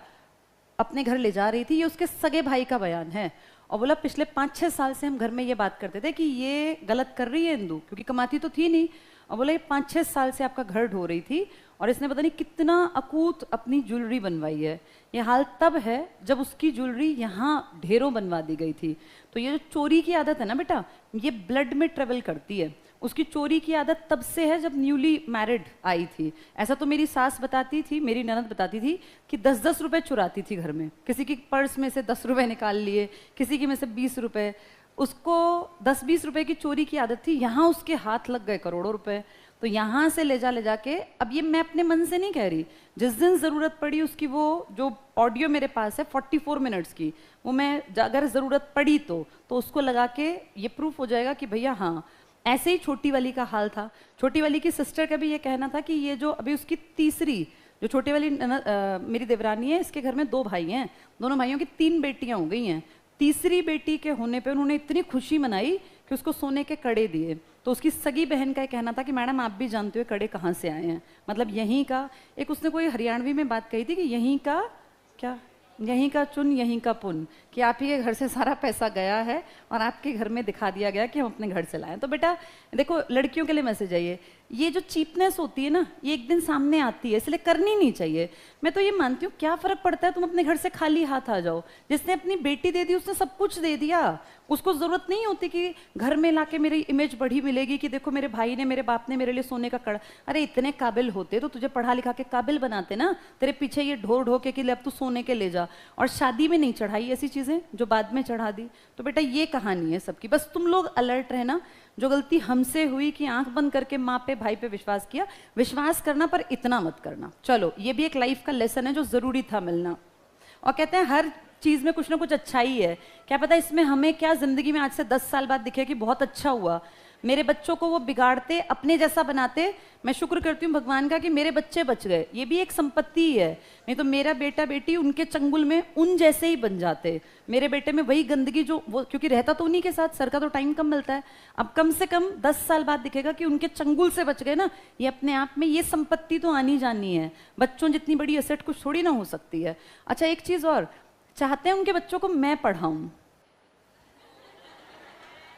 Speaker 2: अपने घर ले जा रही थी। ये उसके सगे भाई का बयान है। और बोला पिछले 5-6 साल से हम घर में ये बात करते थे कि ये गलत कर रही है इंदु, क्योंकि कमाती तो थी नहीं। और बोला ये 5-6 साल से आपका घर ढो रही थी, और इसने पता नहीं कितना अकूत अपनी ज्वेलरी बनवाई है। ये हाल तब है जब उसकी ज्वेलरी यहाँ ढेरों बनवा दी गई थी। तो ये जो चोरी की आदत है ना बेटा, ये ब्लड में ट्रेवल करती है। उसकी चोरी की आदत तब से है जब न्यूली मैरिड आई थी। ऐसा तो मेरी सास बताती थी, मेरी ननद बताती थी कि 10-10 रुपए चुराती थी घर में। किसी की पर्स में से 10 रुपए निकाल लिए, किसी की में से 20 रुपए। उसको 10-20 रुपए की चोरी की आदत थी, यहाँ उसके हाथ लग गए करोड़ों रुपए। तो यहाँ से ले जाके, अब ये मैं अपने मन से नहीं कह रही, जिस दिन ज़रूरत पड़ी उसकी, वो जो ऑडियो मेरे पास है 44 मिनट्स की, वो मैं अगर ज़रूरत पड़ी तो उसको लगा के ये प्रूफ हो जाएगा कि भैया हाँ। ऐसे ही छोटी वाली का हाल था। छोटी वाली की सिस्टर का भी ये कहना था कि ये जो अभी उसकी तीसरी, जो छोटी वाली मेरी देवरानी है, इसके घर में 2 भाई हैं, दोनों भाइयों की 3 बेटियां हो गई हैं। तीसरी बेटी के होने पे उन्होंने इतनी खुशी मनाई कि उसको सोने के कड़े दिए। तो उसकी सगी बहन का कहना था कि मैडम आप भी जानते हो कड़े कहाँ से आए हैं, मतलब यहीं का। एक उसने कोई हरियाणवी में बात कही थी कि यहीं का क्या, यहीं का चुन यहीं का पुन, कि आप ही के घर से सारा पैसा गया है और आपके घर में दिखा दिया गया कि हम अपने घर से लाएं। तो बेटा देखो, लड़कियों के लिए मैसेज है ये जो चीपनेस होती है ना, ये एक दिन सामने आती है, इसलिए करनी नहीं चाहिए। मैं तो ये मानती हूँ, क्या फर्क पड़ता है तुम अपने घर से खाली हाथ आ जाओ। जिसने अपनी बेटी दे दी उसने सब कुछ दे दिया, उसको जरूरत नहीं होती कि घर में लाके मेरी इमेज बढ़ी मिलेगी कि देखो मेरे भाई ने, मेरे बाप ने मेरे लिए सोने का कड़ा। अरे इतने काबिल होते तो तुझे पढ़ा लिखा के काबिल बनाते ना, तेरे पीछे ये ढो के कि ले अब तू सोने के ले जा। और शादी में नहीं चढ़ाई ऐसी चीजें जो बाद में चढ़ा दी। तो बेटा ये कहानी है सबकी, बस तुम लोग अलर्ट रहना। जो गलती हमसे हुई कि आंख बंद करके माँ पे भाई पे विश्वास किया, विश्वास करना पर इतना मत करना। चलो ये भी एक लाइफ का लेसन है जो जरूरी था मिलना। और कहते हैं हर चीज में कुछ ना कुछ अच्छा ही है, क्या पता इसमें हमें क्या जिंदगी में आज से 10 साल बाद दिखे कि बहुत अच्छा हुआ। मेरे बच्चों को वो बिगाड़ते, अपने जैसा बनाते। मैं शुक्र करती हूँ भगवान का कि मेरे बच्चे बच गए, ये भी एक संपत्ति ही है। नहीं तो मेरा बेटा बेटी उनके चंगुल में उन जैसे ही बन जाते। मेरे बेटे में वही गंदगी जो वो, क्योंकि रहता तो उन्हीं के साथ, सर का तो टाइम कम मिलता है। अब कम से कम 10 साल बाद दिखेगा कि उनके चंगुल से बच गए ना। ये अपने आप में ये संपत्ति तो आनी जानी है। बच्चों जितनी बड़ी एसेट कुछ थोड़ी ना हो सकती है। अच्छा एक चीज और, चाहते हैं उनके बच्चों को मैं पढ़ाऊं।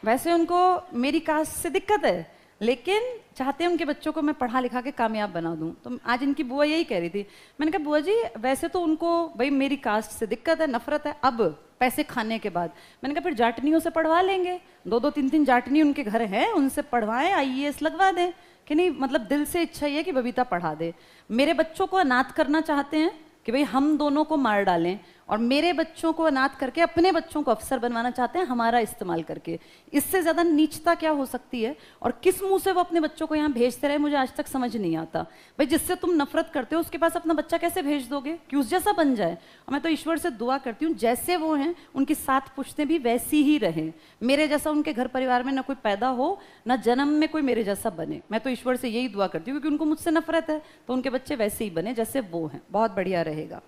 Speaker 2: वैसे उनको मेरी कास्ट से दिक्कत है, लेकिन चाहते हैं उनके बच्चों को मैं पढ़ा लिखा के कामयाब बना दूं। तो आज इनकी बुआ यही कह रही थी। मैंने कहा बुआ जी वैसे तो उनको भाई मेरी कास्ट से दिक्कत है, नफरत है, अब पैसे खाने के बाद मैंने कहा फिर जाटनियों से पढ़वा लेंगे। 2-2 3-3 जाटनी उनके घर हैं, उनसे पढ़वाएं, IAS लगवा दें। कि नहीं, मतलब दिल से इच्छा ही है कि बबीता पढ़ा दे। मेरे बच्चों को अनाथ करना चाहते हैं कि भाई हम दोनों को मार डालें, और मेरे बच्चों को अनाथ करके अपने बच्चों को अफसर बनवाना चाहते हैं हमारा इस्तेमाल करके। इससे ज्यादा नीचता क्या हो सकती है? और किस मुंह से वो अपने बच्चों को यहाँ भेजते रहे, मुझे आज तक समझ नहीं आता। भाई जिससे तुम नफरत करते हो उसके पास अपना बच्चा कैसे भेज दोगे कि उस जैसा बन जाए? और मैं तो ईश्वर से दुआ करती हूँ जैसे वो हैं उनकी 7 पुश्तें भी वैसी ही रहें, मेरे जैसा उनके घर परिवार में ना कोई पैदा हो, ना जन्म में कोई मेरे जैसा बने। मैं तो ईश्वर से यही दुआ करती हूँ, क्योंकि उनको मुझसे नफरत है, तो उनके बच्चे वैसे ही बने जैसे वो हैं। बहुत बढ़िया रहेगा।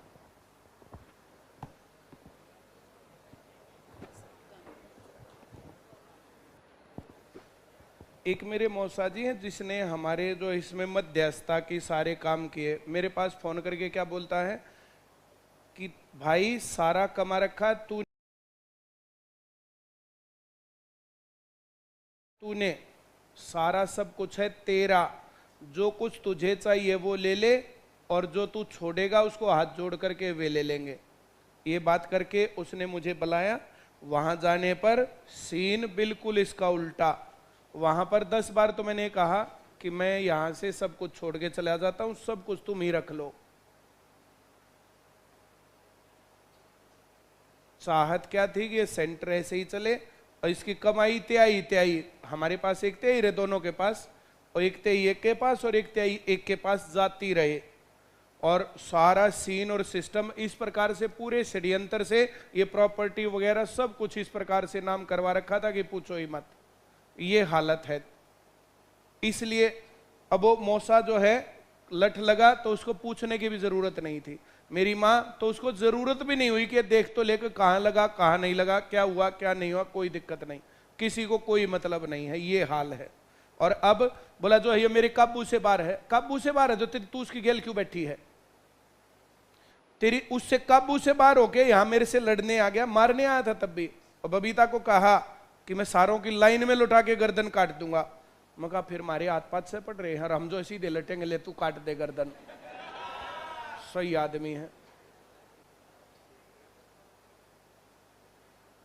Speaker 1: एक मेरे मौसा जी हैं जिसने हमारे जो इसमें मध्यस्थता की सारे काम किए। मेरे पास फोन करके क्या बोलता है कि भाई सारा कमा रखा तूने, सारा सब कुछ है तेरा, जो कुछ तुझे चाहिए वो ले ले, और जो तू छोड़ेगा उसको हाथ जोड़ करके वे ले लेंगे। ये बात करके उसने मुझे बुलाया। वहां जाने पर सीन बिल्कुल इसका उल्टा। वहां पर 10 बार तो मैंने कहा कि मैं यहां से सब कुछ छोड़ के चला जाता हूं, सब कुछ तुम ही रख लो। चाहत क्या थी कि ये सेंटर ऐसे ही चले, और इसकी कमाई त्याई हमारे पास एक त्याई रहे, दोनों के पास, और एक त्याई एक के पास और एक त्याई एक के पास जाती रहे। और सारा सीन और सिस्टम इस प्रकार से, पूरे षड्यंत्र से ये प्रॉपर्टी वगैरह सब कुछ इस प्रकार से नाम करवा रखा था कि पूछो ही मत। ये हालत है। इसलिए अब वो मौसा जो है लठ लगा तो उसको पूछने की भी जरूरत नहीं थी। मेरी माँ तो उसको जरूरत भी नहीं हुई कि देख तो लेकर कहाँ लगा कहाँ नहीं लगा, क्या हुआ क्या नहीं हुआ, कोई दिक्कत नहीं, किसी को कोई मतलब नहीं है। ये हाल है। और अब बोला जो है ये मेरे काबू से बाहर है। काबू से बाहर है तो तू उसकी गेल क्यों बैठी है? तेरी उससे काबू से बाहर होके यहां मेरे से लड़ने आ गया, मारने आया था तब भी। और बबीता को कहा कि मैं सारों की लाइन में लुटा के गर्दन काट दूंगा। मैं कहा फिर मारे हाथ पाथ से पड़ रहे हैं, हम जो सीधे लटेंगे, ले तू काट दे गर्दन। सही आदमी है।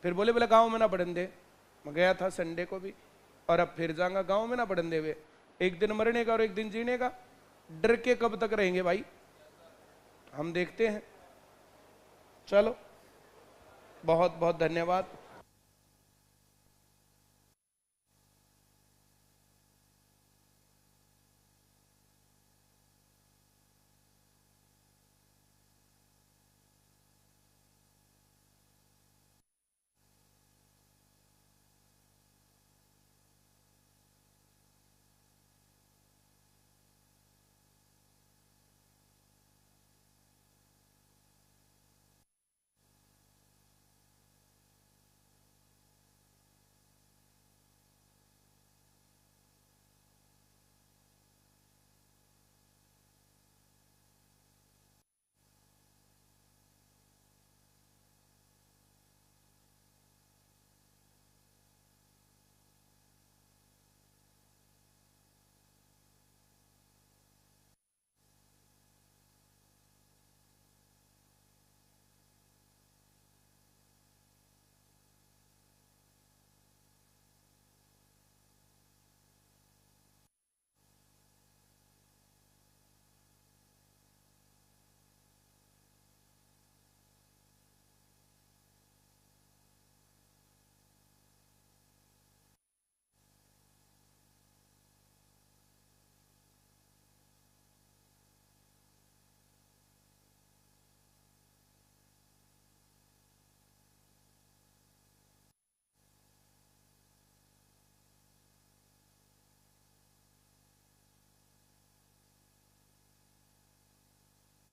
Speaker 1: फिर बोले बोले गांव में ना पड़न दे। मैं गया था संडे को भी, और अब फिर जाऊंगा। गांव में ना पड़न दे हुए, एक दिन मरने का और एक दिन जीने का। डर के कब तक रहेंगे भाई? हम देखते हैं। चलो बहुत बहुत धन्यवाद।